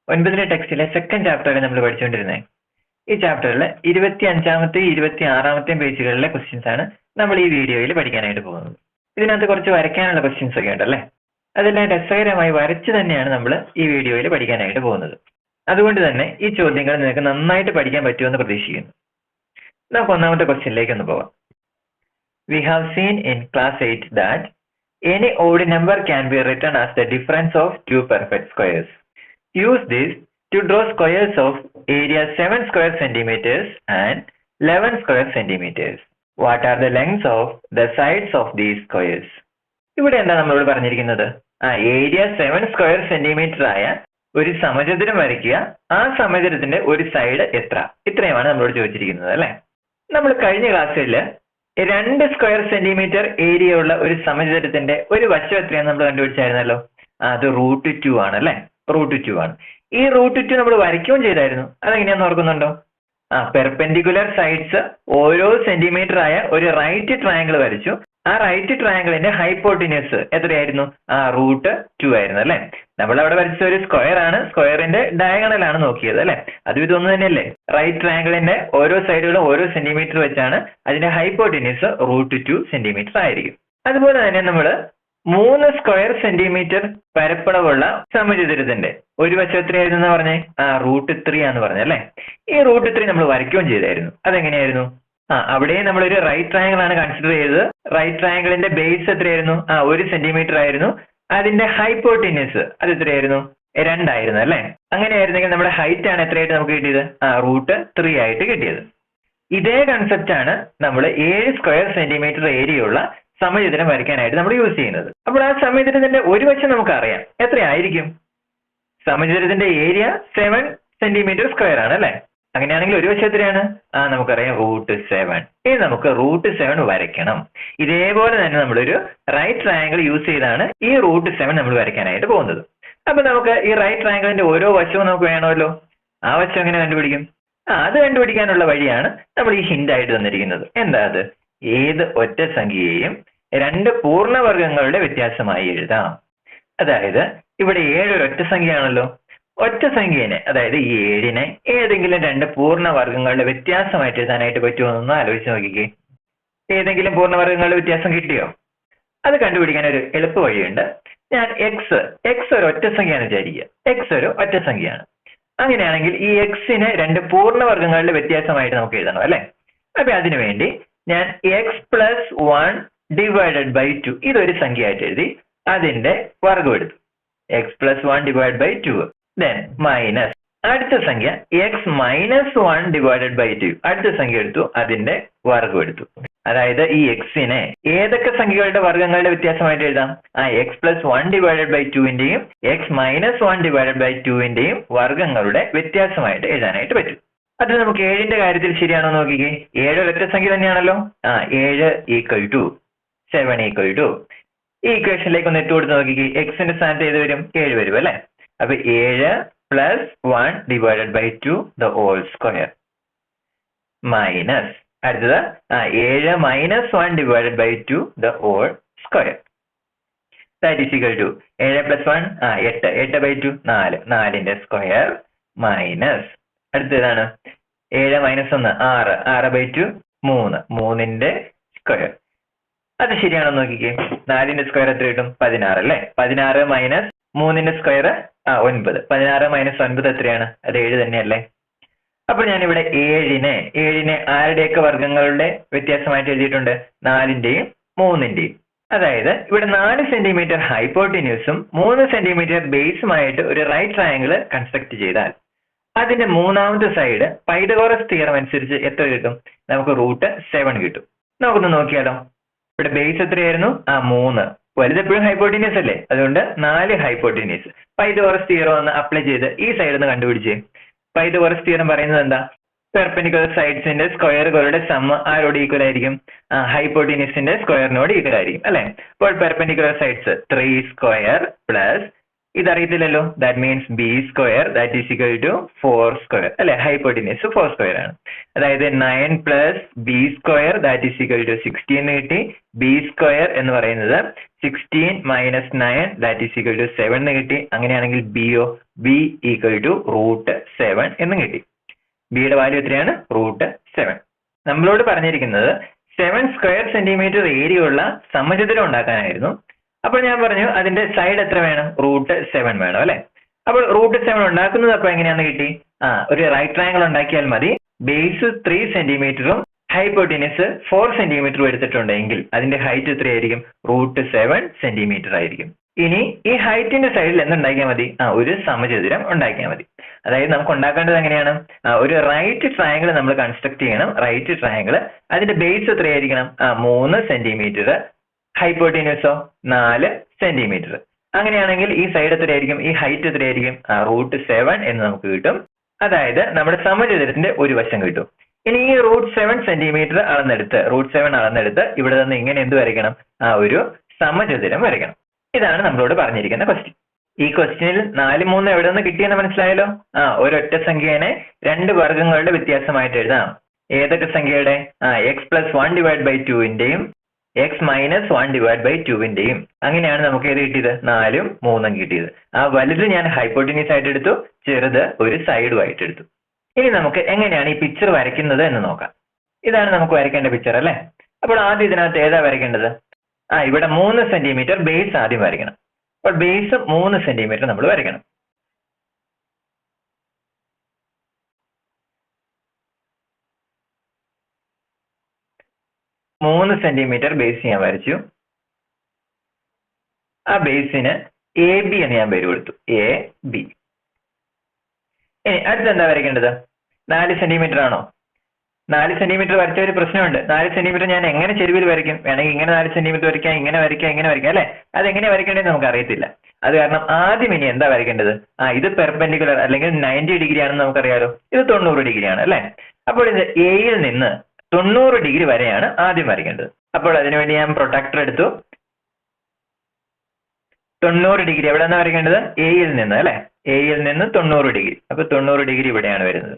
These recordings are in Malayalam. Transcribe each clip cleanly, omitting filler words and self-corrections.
9ലെ ടെക്സ്റ്റിലെ സെക്കൻഡ് ചാപ്റ്ററാണ് നമ്മൾ പഠിച്ചുകൊണ്ടിരുന്നത്. ഈ ചാപ്റ്ററിൽ 25-ാമത്തെയും 26-ാമത്തെയും പേജുകളിലെ ക്വസ്റ്റ്യൻസ് ആണ് നമ്മൾ ഈ വീഡിയോയിൽ പഠിക്കാനായിട്ട് പോകുന്നത്. ഇതിനകത്ത് കുറച്ച് വരയ്ക്കാനുള്ള ക്വസ്റ്റ്യൻസ് ഒക്കെ ഉണ്ടല്ലേ. അതെല്ലാം രസകരമായി വരച്ച് തന്നെയാണ് നമ്മൾ ഈ വീഡിയോയിൽ പഠിക്കാനായിട്ട് പോകുന്നത്. അതുകൊണ്ട് തന്നെ ഈ ചോദ്യങ്ങൾ നിങ്ങൾക്ക് നന്നായിട്ട് പഠിക്കാൻ പറ്റുമെന്ന് പ്രതീക്ഷിക്കുന്നു. നമുക്ക് ഒന്നാമത്തെ ക്വസ്റ്റ്യനിലേക്ക് ഒന്ന് പോകാം. We have seen in class 8 that any odd number can be written as the difference of two perfect squares. Use this to draw squares of area 7 square centimeters and 11 square centimeters. What are the lengths of the sides of these squares? ഇവിടെ എന്താ നമ്മളോട് പറഞ്ഞിരിക്കുന്നത്? ഏരിയ 7 സ്ക്വയർ സെന്റിമീറ്റർ ആയ ഒരു സമചതുരം വരയ്ക്കുക. ആ സമചതുരത്തിന്റെ ഒരു സൈഡ് എത്ര? ഇത്രയുമാണ് നമ്മളോട് ചോദിച്ചിരിക്കുന്നത് അല്ലെ. നമ്മൾ കഴിഞ്ഞ ക്ലാസ്സിൽ 2 സ്ക്വയർ സെന്റിമീറ്റർ ഏരിയ ഉള്ള ഒരു സമചതുരത്തിന്റെ ഒരു വശം എത്രയാണ് നമ്മൾ കണ്ടുപിടിച്ചായിരുന്നല്ലോ. അത് √2 ആണ് അല്ലെ. √2 ആണ്. ഈ √2 നമ്മൾ വരയ്ക്കുകയും ചെയ്തായിരുന്നു. അതെങ്ങനെയാന്ന് ഓർക്കുന്നുണ്ടോ? പെർപെൻഡിക്കുലർ സൈഡ്സ് ഓരോ സെന്റിമീറ്റർ ആയ ഒരു റൈറ്റ് ട്രയാങ്കിൾ വരച്ചു. ആ റൈറ്റ് ട്രയാങ്കിളിന്റെ ഹൈപ്പോട്ടിന്യൂസ് എത്രയായിരുന്നു? √2 ആയിരുന്നു അല്ലെ. നമ്മൾ അവിടെ വരച്ച ഒരു സ്ക്വയർ ആണ്. സ്ക്വയറിന്റെ ഡയഗണൽ ആണ് നോക്കിയത് അല്ലെ. അതും ഇതൊന്നു തന്നെയല്ലേ. റൈറ്റ് ട്രയാങ്കിളിന്റെ ഓരോ സൈഡുകളും ഓരോ സെന്റിമീറ്റർ വെച്ചാണ് അതിന്റെ ഹൈപ്പോട്ടിന്യൂസ് √2 സെന്റിമീറ്റർ ആയിരിക്കും. അതുപോലെ തന്നെ നമ്മൾ 3 സ്ക്വയർ സെന്റിമീറ്റർ പരപ്പളവുള്ള സമചതുരത്തിന്റെ ഒരു വശം എത്രയായിരുന്നു പറഞ്ഞേ? √3 ആന്ന് പറഞ്ഞല്ലേ. ഈ √3 നമ്മൾ വരയ്ക്കുകയും ചെയ്തായിരുന്നു. അതെങ്ങനെയായിരുന്നു? അവിടെ നമ്മളൊരു റൈറ്റ് ട്രയാങ്കിൾ ആണ് കൺസിഡർ ചെയ്തത്. റൈറ്റ് ട്രയാങ്കിളിന്റെ ബേസ് എത്രയായിരുന്നു? 1 സെന്റിമീറ്റർ ആയിരുന്നു. അതിന്റെ ഹൈപ്പോട്ടിന്യൂസ് അത് എത്രയായിരുന്നു? 2 ആയിരുന്നു അല്ലെ. അങ്ങനെയായിരുന്നെങ്കിൽ നമ്മുടെ ഹൈറ്റ് ആണ് എത്രയായിട്ട് നമുക്ക് കിട്ടിയത്? √3 ആയിട്ട് കിട്ടിയത്. ഇതേ കൺസെപ്റ്റ് ആണ് നമ്മൾ 7 സ്ക്വയർ സെന്റിമീറ്റർ ഏരിയ ഉള്ള സമചതുരം വരയ്ക്കാനായിട്ട് നമ്മൾ യൂസ് ചെയ്യുന്നത്. അപ്പോൾ ആ സമചതുരത്തിന്റെ ഒരു വശം നമുക്ക് അറിയാം. എത്രയായിരിക്കും? സമചതുരത്തിന്റെ ഏരിയ 7 സെന്റിമീറ്റർ സ്ക്വയർ ആണ് അല്ലെ. അങ്ങനെയാണെങ്കിൽ ഒരു വശം എത്രയാണ്? നമുക്കറിയാം √7. ഇനി നമുക്ക് √7 വരയ്ക്കണം. ഇതേപോലെ തന്നെ നമ്മളൊരു റൈറ്റ് ട്രയാങ്കിൾ യൂസ് ചെയ്താണ് ഈ √7 നമ്മൾ വരയ്ക്കാനായിട്ട് പോകുന്നത്. അപ്പൊ നമുക്ക് ഈ റൈറ്റ് ട്രയാങ്കിളിന്റെ ഓരോ വശവും നമുക്ക് വേണമല്ലോ. ആ വശം എങ്ങനെ കണ്ടുപിടിക്കും? അത് കണ്ടുപിടിക്കാനുള്ള വഴിയാണ് നമ്മൾ ഈ ഹിന്റ് ആയിട്ട് തന്നിരിക്കുന്നത്. എന്താ അത്? ഏത് ഒറ്റ സംഖ്യയെയും 2 പൂർണ്ണവർഗങ്ങളുടെ വ്യത്യാസമായി എഴുതാം. അതായത് ഇവിടെ 7 ഒരു ഒറ്റ സംഖ്യയാണല്ലോ. ഒറ്റ സംഖ്യേനെ, അതായത് ഈ 7നെ ഏതെങ്കിലും 2 പൂർണ്ണവർഗങ്ങളുടെ വ്യത്യാസമായിട്ട് എഴുതാനായിട്ട് പറ്റുമോ എന്നൊന്ന് ആലോചിച്ച് നോക്കിക്കേ. ഏതെങ്കിലും പൂർണ്ണവർഗങ്ങളുടെ വ്യത്യാസം കിട്ടിയോ? അത് കണ്ടുപിടിക്കാൻ ഒരു എളുപ്പ വഴിയുണ്ട്. ഞാൻ എക്സ് ഒരു ഒറ്റ സംഖ്യയാണ് വിചാരിക്കുക. എക്സ് ഒരു ഒറ്റ സംഖ്യയാണ്. അങ്ങനെയാണെങ്കിൽ ഈ എക്സിനെ 2 പൂർണ്ണവർഗങ്ങളുടെ വ്യത്യാസമായിട്ട് നമുക്ക് എഴുതണം അല്ലെ. അപ്പൊ അതിനുവേണ്ടി ഞാൻ x+1 ഡിവൈഡഡ് ബൈ 2 ഇതൊരു സംഖ്യയായിട്ട് എഴുതി അതിന്റെ വർഗം എടുത്തു. x+1 divide by 2 then minus അടുത്ത സംഖ്യ x-1 ഡിവൈഡഡ് ബൈ 2 അടുത്ത സംഖ്യ എടുത്തു അതിന്റെ വർഗം എടുത്തു. അതായത് ഈ എക്സിനെ ഏതൊക്കെ സംഖ്യകളുടെ വർഗങ്ങളുടെ വ്യത്യാസമായിട്ട് എഴുതാം? x+1 ഡിവൈഡഡ് ബൈ 2ന്റെയും x-1 ഡിവൈഡഡ് ബൈ 2ന്റെയും വർഗങ്ങളുടെ വ്യത്യാസമായിട്ട് എഴുതാനായിട്ട് പറ്റും. അത് നമുക്ക് 7ന്റെ കാര്യത്തിൽ ശരിയാണോ നോക്കിക്കേ. 7 ഒരൊറ്റ സംഖ്യ തന്നെയാണല്ലോ. 7 = 7 ഈ ഇക്വേഷനിലേക്ക് ഒന്ന് ഇട്ട് കൊടുത്ത് നോക്കിക്കേ. എക്സിന്റെ സ്ഥാനത്ത് ഏത് വരും? 7 വരും അല്ലെ. അപ്പൊ 7+1 divided by 2 the whole square minus അടുത്തത് 7-1 divided by 2 the whole square that is equal to 7+1 8 by 2 4ന്റെ സ്ക്വയർ മൈനസ് അടുത്തതാണ് 7-1 6 ബൈ 2 3ന്റെ സ്ക്വയർ. അത് ശരിയാണോ നോക്കിക്കേ. 4ന്റെ സ്ക്വയർ എത്ര കിട്ടും? 16 അല്ലെ. 16 മൈനസ് 3ന്റെ സ്ക്വയർ 9. 16 മൈനസ് 9 എത്രയാണ്? അത് 7 തന്നെയല്ലേ. അപ്പൊ ഞാനിവിടെ 7നെ ആരുടെയൊക്കെ വർഗങ്ങളുടെ വ്യത്യാസമായിട്ട് എഴുതിയിട്ടുണ്ട്? 4ന്റെയും 3ന്റെയും. അതായത് ഇവിടെ 4 സെന്റിമീറ്റർ ഹൈപ്പോട്ടിന്യൂസും 3 സെന്റിമീറ്റർ ബേസുമായിട്ട് ഒരു റൈറ്റ് ട്രയാങ്കിൾ കൺസ്ട്രക്ട് ചെയ്താൽ അതിന്റെ മൂന്നാമത്തെ സൈഡ് പൈതഗോറസ് തിയറം അനുസരിച്ച് എത്ര കിട്ടും? നമുക്ക് √7 കിട്ടും. നമുക്കൊന്ന് നോക്കിയാലോ. ഇവിടെ ബേസ് എത്രയായിരുന്നു? 3. വലുതെപ്പോഴും ഹൈപ്പോട്ടിന്യൂസ് അല്ലേ. അതുകൊണ്ട് 4 ഹൈപ്പോട്ടിന്യൂസ്. പൈതഗോറസ് തിയറം ഒന്ന് അപ്ലൈ ചെയ്ത് ഈ സൈഡ് ഒന്ന് കണ്ടുപിടിച്ചേ. പൈതഗോറസ് തിയറം പറയുന്നത് എന്താ? പെർപെൻഡിക്കുലർ സൈഡ്സിന്റെ സ്ക്വയറുകളുടെ സം ആരോട് ഈക്വൽ ആയിരിക്കും? ഹൈപ്പോട്ടിന്യൂസിന്റെ സ്ക്വയറിനോട് ഈക്വൽ ആയിരിക്കും അല്ലെ. അപ്പോൾ പെർപെൻഡിക്കുലർ സൈഡ്സ് 3² + ഇതറിയത്തില്ലല്ലോ. That means B square that is equal to 4 square അല്ലെ. ഹൈപ്പോട്ടിന്യൂസ് 4 സ്ക്വയർ ആണ്. അതായത് 9 plus B square that is equal to 16 കിട്ടി. ബി സ്ക്വയർ എന്ന് പറയുന്നത് 16 minus 9 that is equal to 7 കിട്ടി. അങ്ങനെയാണെങ്കിൽ ബിയോ ബി ഈക്വൽ ടു √7 എന്നും കിട്ടി. ബിയുടെ വാല്യൂ എത്രയാണ്? √7. നമ്മളോട് പറഞ്ഞിരിക്കുന്നത് 7 സ്ക്വയർ സെന്റിമീറ്റർ ഏരിയ ഉള്ള സമചതുരം ഉണ്ടാക്കാനായിരുന്നു. അപ്പോൾ ഞാൻ പറഞ്ഞു അതിന്റെ സൈഡ് എത്ര വേണം? √7 വേണം അല്ലെ. അപ്പോൾ √7 ഉണ്ടാക്കുന്നത് അപ്പൊ എങ്ങനെയാന്ന് കിട്ടി? ഒരു റൈറ്റ് ട്രയാങ്കിൾ ഉണ്ടാക്കിയാൽ മതി. ബേസ് 3 സെന്റിമീറ്ററും ഹൈപ്പോട്ടിനസ് 4 സെന്റിമീറ്ററും എടുത്തിട്ടുണ്ടെങ്കിൽ അതിന്റെ ഹൈറ്റ് എത്രയായിരിക്കും? √7 സെന്റിമീറ്റർ ആയിരിക്കും. ഇനി ഈ ഹൈറ്റിന്റെ സൈഡിൽ എന്തുണ്ടാക്കിയാൽ മതി? ഒരു സമചതുരം ഉണ്ടാക്കിയാൽ മതി. അതായത് നമുക്ക് ഉണ്ടാക്കേണ്ടത് എങ്ങനെയാണ്? ഒരു റൈറ്റ് ട്രയാങ്കിൾ നമ്മൾ കൺസ്ട്രക്ട് ചെയ്യണം. റൈറ്റ് ട്രയാങ്കിൾ അതിന്റെ ബേസ് എത്രയായിരിക്കണം? 3 സെന്റിമീറ്റർ. ഹൈപ്പോട്ടിനസോ 4 സെന്റിമീറ്റർ. അങ്ങനെയാണെങ്കിൽ ഈ സൈഡ് എത്രയായിരിക്കും? ഈ ഹൈറ്റ് എത്രയായിരിക്കും? √7 എന്ന് നമുക്ക് കിട്ടും. അതായത് നമ്മുടെ സമചതുരത്തിന്റെ ഒരു വശം കിട്ടും. ഇനി ഈ √7 സെന്റിമീറ്റർ അളന്നെടുത്ത് ഇവിടെ നിന്ന് ഇങ്ങനെ എന്ത് വരയ്ക്കണം? ഒരു സമചതുരം വരയ്ക്കണം. ഇതാണ് നമ്മളോട് പറഞ്ഞിരിക്കുന്ന ക്വസ്റ്റ്യൻ. ഈ ക്വസ്റ്റ്യനിൽ 4, 3 എവിടെ നിന്ന് കിട്ടിയെന്ന് മനസ്സിലായല്ലോ. ഒരൊറ്റ സംഖ്യേനെ 2 വർഗ്ഗങ്ങളുടെ വ്യത്യാസമായിട്ട് എഴുതാം. ഏതൊക്കെ സംഖ്യയുടെ? x+1/2ന്റെയും x-1/2ന്റെയും. അങ്ങനെയാണ് നമുക്ക് ഏത് കിട്ടിയത്? 4ഉം 3ഉം കിട്ടിയത്. വലുത് ഞാൻ ഹൈപ്പോട്ടിനസ് ആയിട്ട് എടുത്തു, ചെറുത് ഒരു സൈഡും ആയിട്ട് എടുത്തു. ഇനി നമുക്ക് എങ്ങനെയാണ് ഈ പിക്ചർ വരയ്ക്കുന്നത് എന്ന് നോക്കാം. ഇതാണ് നമുക്ക് വരയ്ക്കേണ്ട പിക്ചർ അല്ലെ. അപ്പോൾ ആദ്യം ഇതിനകത്ത് ഏതാ വരയ്ക്കേണ്ടത്? ഇവിടെ 3 സെന്റിമീറ്റർ ബേസ് ആദ്യം വരയ്ക്കണം. അപ്പോൾ ബേസ് 3 സെന്റിമീറ്റർ നമ്മൾ വരയ്ക്കണം. മൂന്ന് സെന്റിമീറ്റർ ബേസ് ഞാൻ വരച്ചു. ആ ബേസിന് AB എന്ന് ഞാൻ പേര് കൊടുത്തു. AB. ഇനി അടുത്ത് എന്താ വരയ്ക്കേണ്ടത്? 4 സെന്റിമീറ്റർ ആണോ? 4 സെന്റിമീറ്റർ വരച്ച ഒരു പ്രശ്നമുണ്ട്. 4 സെന്റിമീറ്റർ ഞാൻ എങ്ങനെ ചെരുവിൽ വരയ്ക്കും? വേണമെങ്കിൽ ഇങ്ങനെ 4 സെന്റിമീറ്റർ വരയ്ക്കാം, ഇങ്ങനെ വരയ്ക്കാം അല്ലെ. അതെങ്ങനെ വരയ്ക്കേണ്ടത് നമുക്ക് അറിയത്തില്ല. അത് കാരണം ആദ്യം ഇനി എന്താ വരയ്ക്കേണ്ടത്? ഇത് പെർപെൻഡിക്കുലർ അല്ലെങ്കിൽ 90 ഡിഗ്രി ആണെന്ന് നമുക്കറിയാലോ. ഇത് 90 ഡിഗ്രി ആണ് അല്ലെ. അപ്പോൾ ഇത് എയിൽ നിന്ന് 90 ഡിഗ്രി വരെയാണ് ആദ്യം വരയ്ക്കേണ്ടത്. അപ്പോൾ അതിനുവേണ്ടി ഞാൻ പ്രൊട്ടക്ടർ എടുത്തു. 90 ഡിഗ്രി എവിടെ നിന്നാണ് വരയ്ക്കേണ്ടത്? എയിൽ നിന്ന് അല്ലെ. എയിൽ നിന്ന് 90 ഡിഗ്രി. അപ്പൊ 90 ഡിഗ്രി ഇവിടെയാണ് വരുന്നത്.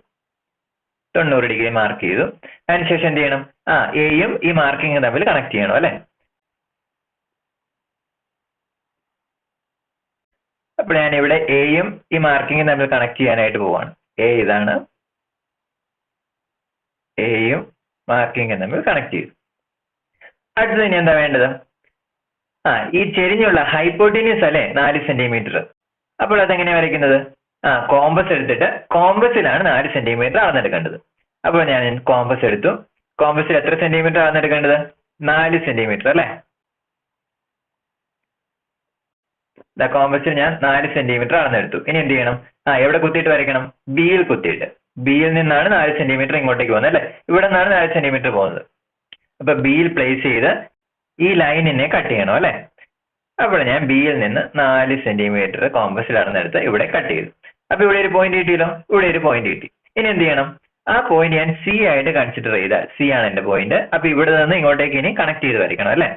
90 ഡിഗ്രി മാർക്ക് ചെയ്തു. അതിനുശേഷം എന്ത് ചെയ്യണം? എയും ഈ മാർക്കിംഗ് തമ്മിൽ കണക്ട് ചെയ്യണം അല്ലെ. അപ്പോൾ ഞാൻ ഇവിടെ എയും ഈ മാർക്കിംഗ് തമ്മിൽ കണക്ട് ചെയ്യാനായിട്ട് പോവാണ്. ഇതാണ്. എയും മാർക്കിംഗ് തമ്മിൽ കണക്ട് ചെയ്തു. അടുത്തത് ഇനി എന്താ വേണ്ടത്? ഈ ചെരിഞ്ഞുള്ള ഹൈപ്പോട്ടിന്യൂസ് അല്ലെ 4 സെന്റിമീറ്റർ. അപ്പോൾ അതെങ്ങനെയാണ് വരയ്ക്കുന്നത്? കോമ്പസ് എടുത്തിട്ട് കോമ്പസിലാണ് 4 സെന്റിമീറ്റർ അളന്നെടുക്കേണ്ടത്. അപ്പോൾ ഞാൻ കോമ്പസ് എടുത്തു. കോമ്പസിൽ എത്ര സെന്റിമീറ്റർ അളന്നെടുക്കേണ്ടത്? 4 സെന്റിമീറ്റർ അല്ലെ. കോമ്പസിൽ ഞാൻ 4 സെന്റിമീറ്റർ അളന്നെടുത്തു. ഇനി എന്ത് ചെയ്യണം? എവിടെ കുത്തിയിട്ട് വരയ്ക്കണം? ബിയിൽ കുത്തിയിട്ട്. ബിയിൽ നിന്നാണ് 4 സെന്റിമീറ്റർ ഇങ്ങോട്ടേക്ക് പോകുന്നത് അല്ലെ. ഇവിടെ നിന്നാണ് 4 സെന്റിമീറ്റർ പോകുന്നത്. അപ്പൊ ബിയിൽ പ്ലേസ് ചെയ്ത് ഈ ലൈനിനെ കട്ട് ചെയ്യണം അല്ലെ. അപ്പോൾ ഞാൻ ബിയിൽ നിന്ന് 4 സെന്റിമീറ്റർ കോമ്പസിൽ അളന്നെടുത്ത് ഇവിടെ കട്ട് ചെയ്തു. അപ്പൊ ഇവിടെ ഒരു പോയിന്റ് കിട്ടിയല്ലോ. ഇവിടെ ഒരു പോയിന്റ് കിട്ടി. ഇനി എന്ത് ചെയ്യണം? ആ പോയിന്റ് ഞാൻ സി ആയിട്ട് കൺസിഡർ ചെയ്താൽ, സി ആണ് എന്റെ പോയിന്റ്. അപ്പൊ ഇവിടെ നിന്ന് ഇങ്ങോട്ടേക്ക് ഇനി കണക്ട് ചെയ്ത് വരയ്ക്കണം അല്ലെ.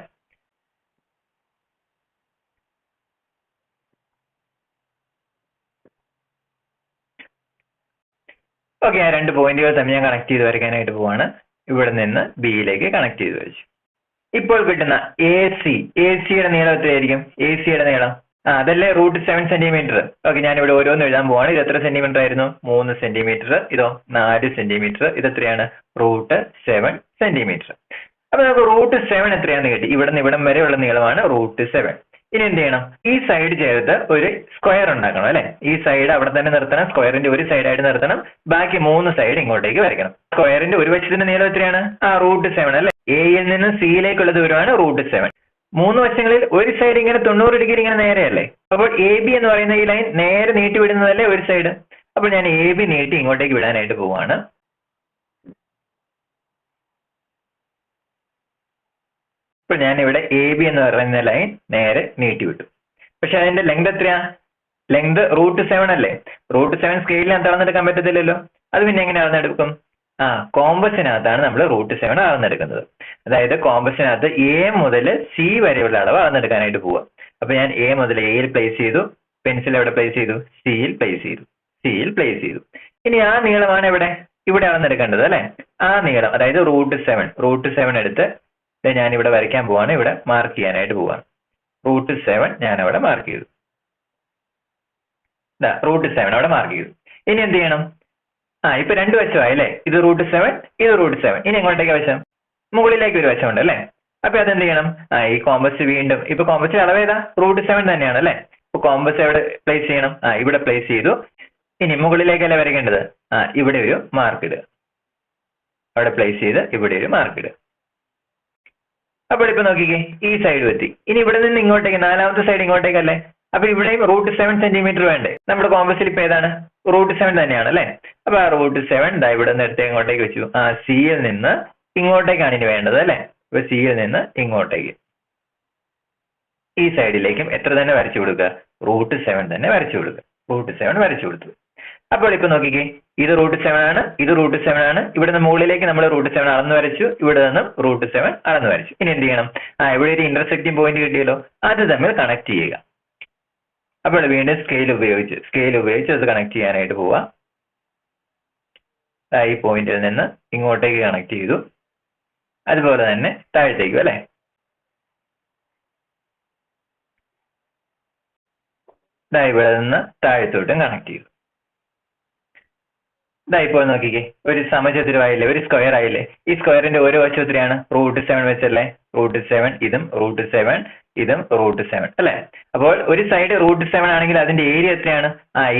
ഓക്കെ, ആ 2 പോയിന്റുകൾ തമ്മിൽ ഞാൻ കണക്ട് ചെയ്ത് വരയ്ക്കാനായിട്ട് പോവാണ്. ഇവിടെ നിന്ന് ബിയിലേക്ക് കണക്ട് ചെയ്ത് വെച്ചു. ഇപ്പോൾ കിട്ടുന്ന എസിയുടെ നീളം എത്രയായിരിക്കും? എസിയുടെ നീളം അതല്ലേ √7 സെന്റിമീറ്റർ. ഓക്കെ, ഞാൻ ഇവിടെ ഓരോന്ന് എഴുതാൻ പോവാണ്. ഇത് എത്ര സെന്റിമീറ്റർ ആയിരുന്നു? 3 സെന്റിമീറ്റർ. ഇതോ 4 സെന്റിമീറ്റർ. ഇത് എത്രയാണ്? √7 സെന്റിമീറ്റർ. അപ്പൊ നമുക്ക് √7 എത്രയാണെന്ന് കിട്ടി. ഇവിടെ നിന്ന് ഇവിടം വരെയുള്ള നീളമാണ് √7. ഇനി എന്ത് ചെയ്യണം? ഈ സൈഡ് ചേർത്ത് ഒരു സ്ക്വയർ ഉണ്ടാക്കണം അല്ലെ. ഈ സൈഡ് അവിടെ തന്നെ നിർത്തണം. സ്ക്വയറിന്റെ ഒരു സൈഡായിട്ട് നിർത്തണം. ബാക്കി 3 സൈഡ് ഇങ്ങോട്ടേക്ക് വരയ്ക്കണം. സ്ക്വയറിന്റെ ഒരു വശത്തിന്റെ നീളം എത്രയാണ്? √7 അല്ലെ. എയിൽ നിന്ന് സിയിലേക്കുള്ള ദൂരമാണ് √7. 3 വശങ്ങളിൽ ഒരു സൈഡ് ഇങ്ങനെ 90 ഡിഗ്രി ഇങ്ങനെ നേരെയല്ലേ. അപ്പോൾ AB എന്ന് പറയുന്ന ഈ ലൈൻ നേരെ നീട്ടി വിടുന്നതല്ലേ ഒരു സൈഡ്. അപ്പോൾ ഞാൻ AB നീട്ടി ഇങ്ങോട്ടേക്ക് വിടാനായിട്ട് പോവാണ്. ഇപ്പോൾ ഞാൻ ഇവിടെ AB എന്ന് പറയുന്ന ലൈൻ നേരെ നീട്ടി വിട്ടു. പക്ഷെ അതിന്റെ ലെങ്ത് എത്രയാ? ലെങ്ത് √7 അല്ലേ. √7 സ്കെയിലിൽ അളന്നെടുക്കാൻ പറ്റത്തില്ലല്ലോ. അത് പിന്നെ എങ്ങനെ അളന്നെടുക്കും? കോമ്പസിനകത്താണ് നമ്മൾ √7 അളന്നെടുക്കുന്നത്. അതായത് കോമ്പസിനകത്ത് A മുതൽ C വരെയുള്ള അളവ് അളന്നെടുക്കാനായിട്ട് പോവുക. അപ്പൊ ഞാൻ A മുതൽ Aയിൽ പ്ലേസ് ചെയ്തു. പെൻസിൽ എവിടെ പ്ലേസ് ചെയ്തു? സിയിൽ പ്ലേസ് ചെയ്തു. സിയിൽ പ്ലേസ് ചെയ്തു. ഇനി ആ നീളമാണ് ഇവിടെ അളന്നെടുക്കേണ്ടത് അല്ലെ? ആ നീളം അതായത് √7 എടുത്ത് ഞാൻ ഇവിടെ വരയ്ക്കാൻ പോവാണ്. ഇവിടെ മാർക്ക് ചെയ്യാനായിട്ട് പോവാണ്. √7 ഞാൻ അവിടെ മാർക്ക് ചെയ്തു. √7 അവിടെ മാർക്ക് ചെയ്തു. ഇനി എന്ത് ചെയ്യണം? ഇപ്പൊ രണ്ട് വശമായി അല്ലേ? ഇത് √7, ഇത് √7. ഇനി എങ്ങോട്ടേക്ക് വശം? മുകളിലേക്ക് ഒരു വശമുണ്ട് അല്ലെ? അപ്പൊ അതെന്ത് ചെയ്യണം? ഈ കോമ്പസ് വീണ്ടും ഇപ്പൊ കോമ്പസിന്റെ അളവ് ഏതാ? √7 തന്നെയാണ് അല്ലെ? ഇപ്പൊ കോമ്പസ് എവിടെ പ്ലേസ് ചെയ്യണം? ഇവിടെ പ്ലേസ് ചെയ്തു. ഇനി മുകളിലേക്കല്ലേ വരയ്ക്കേണ്ടത്? ഇവിടെ ഒരു മാർക്ക് ഇടുക. അവിടെ പ്ലേസ് ചെയ്ത് ഇവിടെ ഒരു മാർക്ക് ഇടുക. അപ്പോൾ ഇപ്പൊ നോക്കിക്കേ, ഈ സൈഡ് എത്തി. ഇനി ഇവിടെ നിന്ന് ഇങ്ങോട്ടേക്ക് നാലാമത്തെ സൈഡ് ഇങ്ങോട്ടേക്കല്ലേ? അപ്പൊ ഇവിടെയും √7 സെന്റിമീറ്റർ വേണ്ടേ? നമ്മുടെ കോമ്പസിൽ ഇപ്പൊ ഏതാണ്? √7 തന്നെയാണ് അല്ലെ? അപ്പൊ ആ √7 ഇവിടെ നിന്ന് എടുത്ത് ഇങ്ങോട്ടേക്ക് വെച്ചു. സിയിൽ നിന്ന് ഇങ്ങോട്ടേക്കാണ് ഇനി വേണ്ടത് അല്ലെ? ഇപ്പൊ സിയിൽ നിന്ന് ഇങ്ങോട്ടേക്ക് ഈ സൈഡിലേക്കും എത്ര തന്നെ വരച്ചു കൊടുക്കുക? √7 തന്നെ വരച്ചു കൊടുക്കുക. √7 വരച്ചു കൊടുത്തു. അപ്പോൾ ഇപ്പൊ നോക്കിക്കേ, ഇത് √7 ആണ്, ഇത് √7 ആണ്. ഇവിടുന്ന് മുകളിലേക്ക് നമ്മൾ √7 അളന്ന് വരച്ചു, ഇവിടെ നിന്നും √7 അളന്ന് വരച്ചു. ഇനി എന്ത് ചെയ്യണം? ഇവിടെ ഒരു ഇന്റർസെക്റ്റിംഗ് പോയിന്റ് കിട്ടിയല്ലോ, അത് തമ്മിൽ കണക്ട് ചെയ്യുക. അപ്പോൾ വീണ്ടും സ്കെയിൽ ഉപയോഗിച്ച് അത് കണക്ട് ചെയ്യാനായിട്ട് പോവാം. ഈ പോയിന്റിൽ നിന്ന് ഇങ്ങോട്ടേക്ക് കണക്ട് ചെയ്തു. അതുപോലെ തന്നെ താഴത്തേക്കും അല്ലെ? ഇവിടെ നിന്ന് താഴത്തോട്ടും കണക്ട് ചെയ്തു. ഇപ്പോൾ നോക്കിക്കേ, ഒരു സമചതുരമായില്ലേ, ഒരു സ്ക്വയർ ആയില്ലേ? ഈ സ്ക്വയറിന്റെ ഓരോ വശം എത്രയാണ്? √7 വെച്ചല്ലേ? √7 ഇതും √7 ഇതും √7 അല്ലെ? അപ്പോൾ ഒരു സൈഡ് √7 ആണെങ്കിൽ അതിന്റെ ഏരിയ എത്രയാണ്?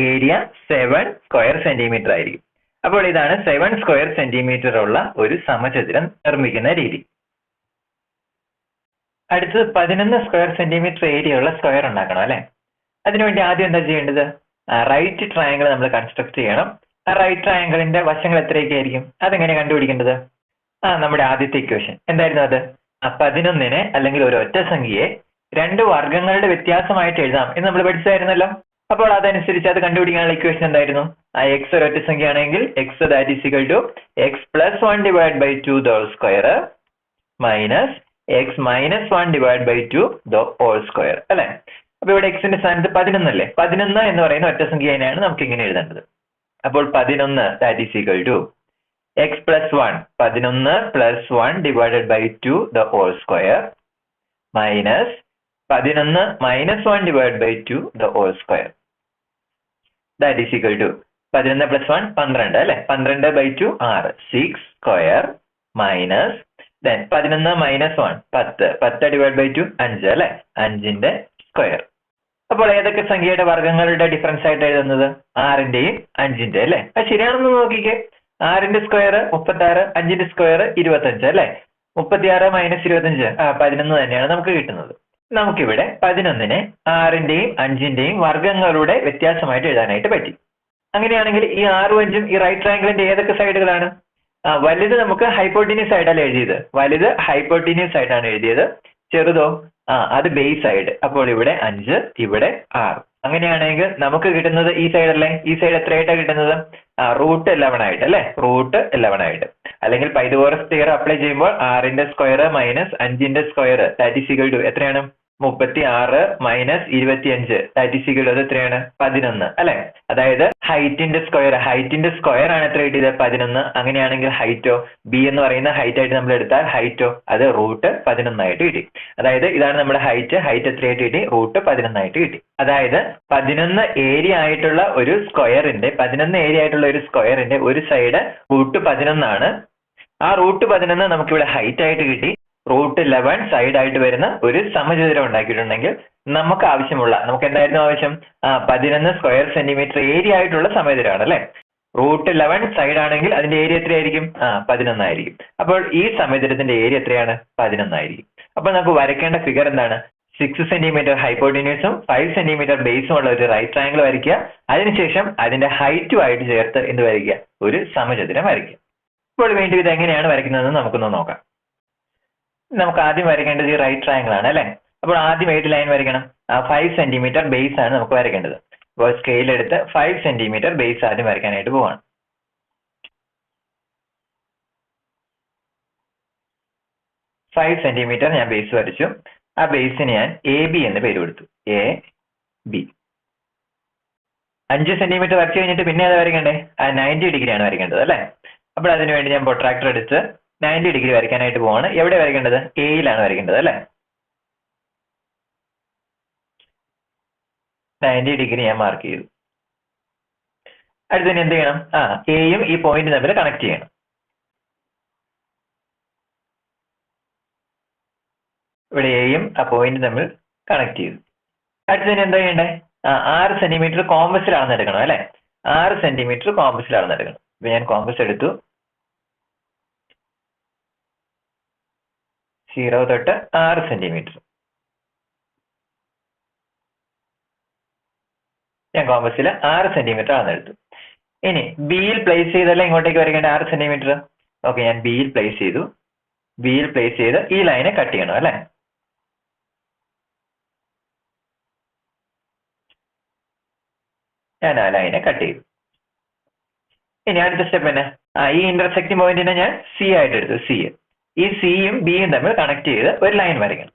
ഏരിയ 7 സ്ക്വയർ സെന്റിമീറ്റർ ആയിരിക്കും. അപ്പോൾ ഇതാണ് 7 സ്ക്വയർ സെന്റിമീറ്റർ ഉള്ള ഒരു സമചതുരം നിർമ്മിക്കുന്ന രീതി. അടുത്തത് 11 സ്ക്വയർ സെന്റിമീറ്റർ ഏരിയ ഉള്ള സ്ക്വയർ ഉണ്ടാക്കണം അല്ലെ? അതിനുവേണ്ടി ആദ്യം എന്താ ചെയ്യേണ്ടത്? റൈറ്റ് ട്രയാങ്കിൾ നമ്മൾ കൺസ്ട്രക്ട് ചെയ്യണം. റൈറ്റ് ട്രയാങ്കിളിന്റെ വശങ്ങൾ എത്രയൊക്കെ ആയിരിക്കും? അതെങ്ങനെ കണ്ടുപിടിക്കേണ്ടത്? നമ്മുടെ ആദ്യത്തെ ഇക്വേഷൻ എന്തായിരുന്നു അത്? 11 അല്ലെങ്കിൽ ഒരു ഒറ്റ സംഖ്യയെ രണ്ട് വർഗ്ഗങ്ങളുടെ വ്യത്യാസമായിട്ട് എഴുതാം എന്ന് നമ്മൾ പഠിച്ചായിരുന്നല്ലോ. അപ്പോൾ അതനുസരിച്ച് അത് കണ്ടുപിടിക്കാനുള്ള ഇക്വേഷൻ എന്തായിരുന്നു? x ഒരു ഒറ്റ സംഖ്യ ആണെങ്കിൽ x that is equal to x plus 1 divided by 2 the whole square minus x minus 1 divided by 2 the whole square അല്ലെ? അപ്പൊ ഇവിടെ x-ന്റെ സ്ഥാനത്ത് 11 അല്ലേ? 11 എന്ന് പറയുന്ന ഒറ്റ സംഖ്യയാണ് നമുക്ക് ഇങ്ങനെ എഴുതേണ്ടത്. അപ്പോൾ 11 that is equal to x plus 1 11 plus 1 divided by 2 the whole square minus 11 minus 1 divided by 2 the whole square that is equal to 11 plus 1 12 അല്ലെ? 12 by 2 6 6 square minus then 11 minus 1 10 divided by 2 5 അല്ലെ? 5ന്റെ സ്ക്വയർ. അപ്പോൾ ഏതൊക്കെ സംഖ്യയുടെ വർഗ്ഗങ്ങളുടെ ഡിഫറൻസ് ആയിട്ട് എഴുതുന്നത്? 6ന്റെയും 5ന്റെ അല്ലെ? അത് ശരിയാണെന്ന് നോക്കിക്കേ. 6ന്റെ സ്ക്വയർ 36, 5ന്റെ സ്ക്വയർ 25 അല്ലെ? 36 മൈനസ് 25 11 തന്നെയാണ് നമുക്ക് കിട്ടുന്നത്. നമുക്കിവിടെ 11നെ 6ന്റെയും 5ന്റെയും വർഗ്ഗങ്ങളുടെ വ്യത്യാസമായിട്ട് എഴുതാനായിട്ട് പറ്റി. അങ്ങനെയാണെങ്കിൽ ഈ 6ഉം 5ഉം ഈ റൈറ്റ് ട്രയാങ്കിളിന്റെ ഏതൊക്കെ സൈഡുകളാണ്? വലുത് നമുക്ക് ഹൈപ്പോട്ടിന്യൂസ് ആയിട്ടല്ല എഴുതിയത്. വലുത് ഹൈപ്പോട്ടിന്യൂസ് ആയിട്ടാണ് എഴുതിയത്. ചെറുതോ? അത് ബേസ് സൈഡ്. അപ്പോൾ ഇവിടെ 5, ഇവിടെ 6. അങ്ങനെയാണെങ്കിൽ നമുക്ക് കിട്ടുന്നത് ഈ സൈഡ് അല്ലേ? ഈ സൈഡ് എത്രയായിട്ടാണ് കിട്ടുന്നത്? √11 ആയിട്ട് അല്ലെ? √11 ആയിട്ട്. അല്ലെങ്കിൽ പൈതഗോറസ് തിയറം അപ്ലൈ ചെയ്യുമ്പോൾ 6ന്റെ സ്ക്വയർ മൈനസ് 5ന്റെ square that is equal to എത്രയാണ്? 36 minus 25 that is equal to അത് എത്രയാണ്? 11 അല്ലെ? അതായത് ഹൈറ്റിന്റെ സ്ക്വയർ ആണ് എത്ര കിട്ടിയത്? 11. അങ്ങനെയാണെങ്കിൽ ഹൈറ്റോ? ബി എന്ന് പറയുന്ന ഹൈറ്റ് ആയിട്ട് നമ്മൾ എടുത്താൽ ഹൈറ്റോ? അത് √11 ആയിട്ട് കിട്ടി. അതായത് ഇതാണ് നമ്മുടെ ഹൈറ്റ് എത്രയായിട്ട് കിട്ടി? √11 ആയിട്ട് കിട്ടി. അതായത് 11 ഏരിയ ആയിട്ടുള്ള ഒരു സ്ക്വയറിന്റെ ഒരു സൈഡ് √11 ആണ്. ആ √11 നമുക്കിവിടെ ഹൈറ്റ് ആയിട്ട് കിട്ടി. √11 സൈഡ് ആയിട്ട് വരുന്ന ഒരു സമചതുരം ഉണ്ടാക്കിയിട്ടുണ്ടെങ്കിൽ നമുക്ക് എന്തായിരുന്നു ആവശ്യം? 11 സ്ക്വയർ സെന്റിമീറ്റർ ഏരിയ ആയിട്ടുള്ള സമചതുരമാണ് അല്ലെ? √11 സൈഡ് ആണെങ്കിൽ അതിന്റെ ഏരിയ എത്രയായിരിക്കും? 11 ആയിരിക്കും. അപ്പോൾ ഈ സമചതുരത്തിന്റെ ഏരിയ എത്രയാണ്? 11 ആയിരിക്കും. അപ്പോൾ നമുക്ക് വരയ്ക്കേണ്ട ഫിഗർ എന്താണ്? 6 സെന്റിമീറ്റർ ഹൈപ്പോട്ടിന്യൂസും 5 സെന്റിമീറ്റർ ബേസും ഉള്ള ഒരു റൈറ്റ് ട്രയാങ്കിൾ വരയ്ക്കുക. അതിനുശേഷം അതിന്റെ ഹൈറ്റുമായിട്ട് ചേർത്ത് എന്ത് വരയ്ക്കുക? ഒരു സമചതുരം വരയ്ക്കുക. ഇപ്പോൾ വീണ്ടും ഇത് എങ്ങനെയാണ് വരയ്ക്കുന്നതെന്ന് നമുക്കൊന്ന് നോക്കാം. നമുക്ക് ആദ്യം വരയ്ക്കേണ്ടത് ഈ റൈറ്റ് ട്രയാങ്കിൾ ആണ് അല്ലെ? അപ്പോൾ ആദ്യം ഏത് ലൈൻ വരയ്ക്കണം? 5 സെന്റിമീറ്റർ ബേസ് ആണ് നമുക്ക് വരയ്ക്കേണ്ടത്. അപ്പോൾ സ്കെയിൽ എടുത്ത് 5 സെന്റിമീറ്റർ ബേസ് ആദ്യം വരയ്ക്കാനായിട്ട് പോവാണ്. 5 സെന്റിമീറ്റർ ഞാൻ ബേസ് വരച്ചു. ആ ബേസിന് ഞാൻ AB എന്ന് പേര് കൊടുത്തു. AB. 5 സെന്റിമീറ്റർ വരച്ചു കഴിഞ്ഞിട്ട് പിന്നെ അത് വരയ്ക്കണ്ടേ? 90 ഡിഗ്രിയാണ് വരയ്ക്കേണ്ടത് അല്ലേ? അപ്പോൾ അതിന് വേണ്ടി ഞാൻ പ്രൊട്രാക്ടർ എടുത്ത് 90 ഡിഗ്രി വരയ്ക്കാനായിട്ട് പോവാണ്. എവിടെ വരയ്ക്കേണ്ടത്? എയിലാണ് വരയ്ക്കേണ്ടത് അല്ലേ? 90 ഡിഗ്രി ഞാൻ മാർക്ക് ചെയ്തു. അടുത്തതിന് എന്ത് ചെയ്യണം? എയും ഈ പോയിന്റ് തമ്മിൽ കണക്ട് ചെയ്യണം. ഇവിടെ എയും ആ പോയിന്റ് തമ്മിൽ കണക്ട് ചെയ്തു. അടുത്തതിന് എന്താ ചെയ്യണ്ടേ? 6 സെന്റിമീറ്റർ കോമ്പസിൽ അളന്നെടുക്കണം അല്ലെ? 6 സെന്റിമീറ്റർ കോമ്പസിൽ അളന്നെടുക്കണം. ഇപ്പൊ ഞാൻ കോമ്പസ് എടുത്തു. 0 തൊട്ട് 6 സെന്റിമീറ്റർ ഞാൻ കോമ്പസിൽ 6 സെന്റിമീറ്റർ അളന്നെടുത്തു. ഇനി ബിയിൽ പ്ലേസ് ചെയ്തല്ല ഇങ്ങോട്ടേക്ക് വരയ്ക്കേണ്ട 6 സെന്റിമീറ്റർ. ഓക്കെ, ഞാൻ ബിയിൽ പ്ലേസ് ചെയ്തു. ബിയിൽ പ്ലേസ് ചെയ്ത് ഈ ലൈനെ കട്ട് ചെയ്യണം അല്ലെ? ഞാൻ ആ ലൈനെ കട്ട് ചെയ്തു. ഇനി അടുത്ത സ്റ്റെപ്പ് തന്നെ ഈ ഇന്റർസെക്റ്റിംഗ് പോയിന്റിനെ ഞാൻ സി ആയിട്ട് എടുത്തു. സി, ഈ സിയും ബിയും തമ്മിൽ കണക്ട് ചെയ്ത് ഒരു ലൈൻ വരയ്ക്കണം.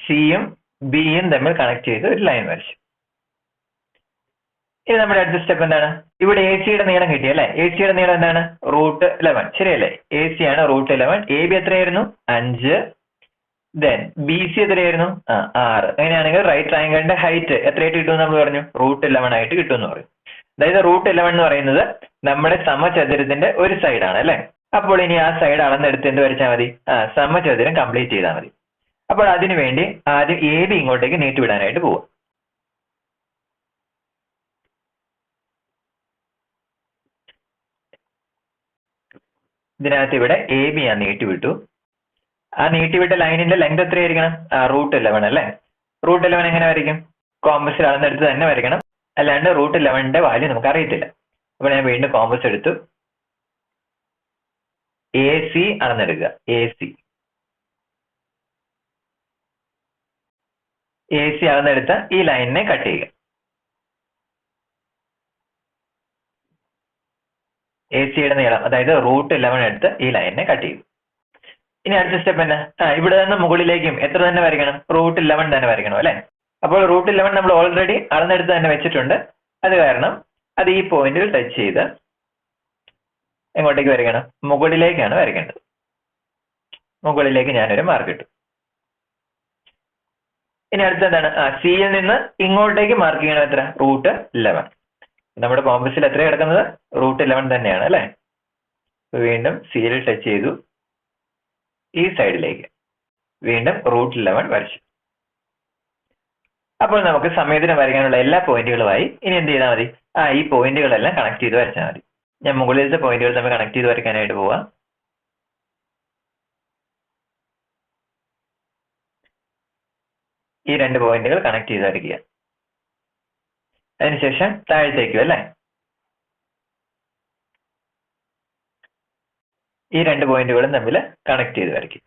സിയും ബിയും തമ്മിൽ കണക്ട് ചെയ്ത് ഒരു ലൈൻ വരച്ചു. ഇനി നമ്മുടെ അടുത്ത സ്റ്റെപ്പ് എന്താണ്? ഇവിടെ എ സിയുടെ നീളം കിട്ടി അല്ലെ? എ സിയുടെ നീളം എന്താണ്? √11. ശരിയല്ലേ? എ സി ആണ് √11. എ ബി എത്രയായിരുന്നു? 5. ദെൻ ബി സി എത്രയായിരുന്നു? 6. അങ്ങനെയാണെങ്കിൽ റൈറ്റ് ട്രയാങ്കിളിന്റെ ഹൈറ്റ് എത്രയായിട്ട് കിട്ടുമെന്ന് നമ്മൾ പറഞ്ഞു? √11 ആയിട്ട് കിട്ടുമെന്ന് പറയും. അതായത് √11 എന്ന് പറയുന്നത് നമ്മുടെ സമചതുരത്തിന്റെ ഒരു സൈഡാണ് അല്ലെ? അപ്പോൾ ഇനി ആ സൈഡ് അളന്നെടുത്ത് എന്ത് വരച്ചാൽ മതി? സമചതുരം കംപ്ലീറ്റ് ചെയ്താൽ മതി. അപ്പോൾ അതിനു വേണ്ടി ആദ്യം എ ബി ഇങ്ങോട്ടേക്ക് നീട്ടിവിടാനായിട്ട് പോവാം. ഇതിനകത്ത് ഇവിടെ എ ബി ഞാൻ നീട്ടിവിട്ടു. ആ നീട്ടിവിട്ട ലൈനിന്റെ ലെങ്ത് എത്രയായിരിക്കണം? √11 അല്ലേ? √11 എങ്ങനെ വരയ്ക്കും? കോമ്പസിൽ അളന്നെടുത്ത് തന്നെ വരയ്ക്കണം, അല്ലാണ്ട് √11ന്റെ വാല്യൂ നമുക്ക് അറിയത്തില്ല. അപ്പോൾ ഞാൻ വീണ്ടും കോമ്പസ് എടുത്തു. എ സി അളന്നെടുക്കുക. എ സി അളന്നെടുത്ത ഈ ലൈനിനെ കട്ട് ചെയ്യുക. എ സിയുടെ നീളം അതായത് √11 എടുത്ത് ഈ ലൈനിനെ കട്ട് ചെയ്തു. ഇനി അടുത്ത സ്റ്റെപ്പ് എന്നാ? ഇവിടെ നിന്ന് മുകളിലേക്കും എത്ര തന്നെ വരയ്ക്കണം? √11 തന്നെ വരയ്ക്കണം അല്ലെ? അപ്പോൾ √11 നമ്മൾ ഓൾറെഡി അളന്നെടുത്ത് തന്നെ വെച്ചിട്ടുണ്ട്. അത് കാരണം അത് ഈ പോയിന്റിൽ ടച്ച് ചെയ്ത് എങ്ങോട്ടേക്ക് വരയ്ക്കണം? മുകളിലേക്കാണ് വരയ്ക്കേണ്ടത്. മുകളിലേക്ക് ഞാനൊരു മാർക്ക് ഇട്ടു. ഇനി അടുത്ത എന്താണ്? സിയിൽ നിന്ന് ഇങ്ങോട്ടേക്ക് മാർക്ക് ചെയ്യണം. എത്ര? √11. നമ്മുടെ കോമ്പസിൽ എത്ര കിടക്കുന്നത്? √11 തന്നെയാണ് അല്ലെ? വീണ്ടും സിയിൽ ടച്ച് ചെയ്തു. ഈ സൈഡിലേക്ക് വീണ്ടും √11 വരച്ചു. അപ്പോൾ നമുക്ക് സമചതുരം വരയ്ക്കാനുള്ള എല്ലാ പോയിന്റുകളുമായി ഇനി എന്ത് ചെയ്താൽ മതി? ഈ പോയിന്റുകളെല്ലാം കണക്ട് ചെയ്ത് വരച്ചാൽ മതി. ഞാൻ മുകളിലത്തെ പോയിന്റുകൾ തമ്മിൽ കണക്ട് ചെയ്ത് വരയ്ക്കാനായിട്ട് പോവാം. ഈ 2 പോയിന്റുകൾ കണക്ട് ചെയ്ത് വരയ്ക്കുക. അതിനുശേഷം താഴത്തേക്കും അല്ലേ? ഈ 2 പോയിന്റുകളും തമ്മിൽ കണക്ട് ചെയ്ത് വരയ്ക്കും.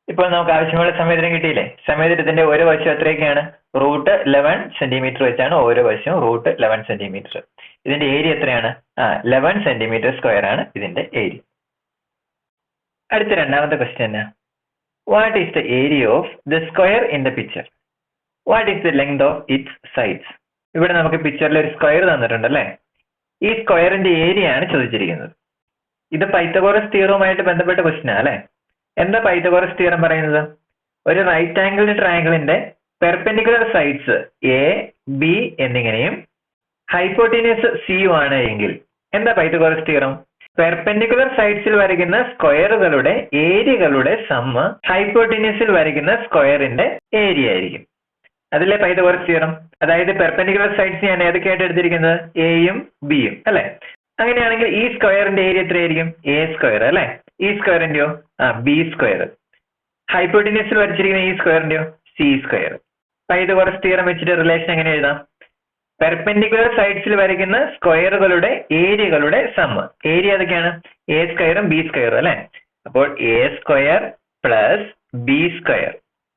ഇപ്പോൾ നമുക്ക് ആവശ്യമുള്ള സമചതുരം കിട്ടിയില്ലേ? സമചതുരത്തിന്റെ ഓരോ വശം എത്രയൊക്കെയാണ്? √11 സെന്റിമീറ്റർ വെച്ചാണ് ഓരോ വശവും √11 സെന്റിമീറ്റർ. ഇതിന്റെ ഏരിയ എത്രയാണ്? 11 സെന്റിമീറ്റർ സ്ക്വയർ ആണ് ഇതിന്റെ ഏരിയ. അടുത്ത രണ്ടാമത്തെ ക്വസ്റ്റ്യൻ എന്നാ? What is the area of the square in the picture? What is the length of its sides? ഇവിടെ നമുക്ക് പിക്ചറിൽ ഒരു സ്ക്വയർ തന്നിട്ടുണ്ട് അല്ലേ? ഈ സ്ക്വയറിന്റെ ഏരിയ ആണ് ചോദിച്ചിരിക്കുന്നത്. ഇത് പൈത്തഗോറസ് തിയറവുമായിട്ട് ബന്ധപ്പെട്ട ക്വസ്റ്റ്യൻ ആണ് അല്ലെ? എന്താ പൈത്തഗോറസ് തിയറം പറയുന്നത്? ഒരു റൈറ്റ് ആംഗിൾ ട്രയാംഗിളിന്റെ പെർപെൻഡിക്കുലർ സൈഡ്സ് എ ബി എന്നിങ്ങനെയും ഹൈപ്പോട്ടീനിയസ് സി ആണ് എങ്കിൽ എന്താ പൈത്തഗോറസ് തിയറം? പെർപെൻഡിക്കുലർ സൈഡ്സിൽ വരയ്ക്കുന്ന സ്ക്വയറുകളുടെ ഏരിയകളുടെ സമ്മ് ഹൈപ്പോട്ടീനിയസിൽ വരയ്ക്കുന്ന സ്ക്വയറിന്റെ ഏരിയ ആയിരിക്കും. അതിലെ പൈത്തഗോറസ് തിയറം. അതായത് പെർപെൻഡിക്കുലർ സൈഡ്സ് ഞാൻ ഏതൊക്കെയായിട്ട് എടുത്തിരിക്കുന്നത്? എയും ബിയും അല്ലെ? അങ്ങനെയാണെങ്കിൽ ഈ സ്ക്വയറിന്റെ ഏരിയ എത്രയായിരിക്കും? എ സ്ക്വയർ അല്ലെ? ഈ സ്ക്വയറിന്റെയോ? B square. ഹൈപ്പോട്ടീനിയസിൽ വരച്ചിരിക്കുന്ന ഈ സ്ക്വയറിന്റെയോ? C square. പൈത്തഗോറസ് തിയറം വെച്ചിട്ട് റിലേഷൻ എങ്ങനെ എഴുതാം? പെർപെൻഡിക്കുലർ സൈഡ്സിൽ വരയ്ക്കുന്ന സ്ക്വയറുകളുടെ ഏരിയകളുടെ സമ്മ്. ഏരിയ ഏതൊക്കെയാണ്? എ സ്ക്വയറും ബി സ്ക്വയറും അല്ലെ? അപ്പോൾ A square plus B square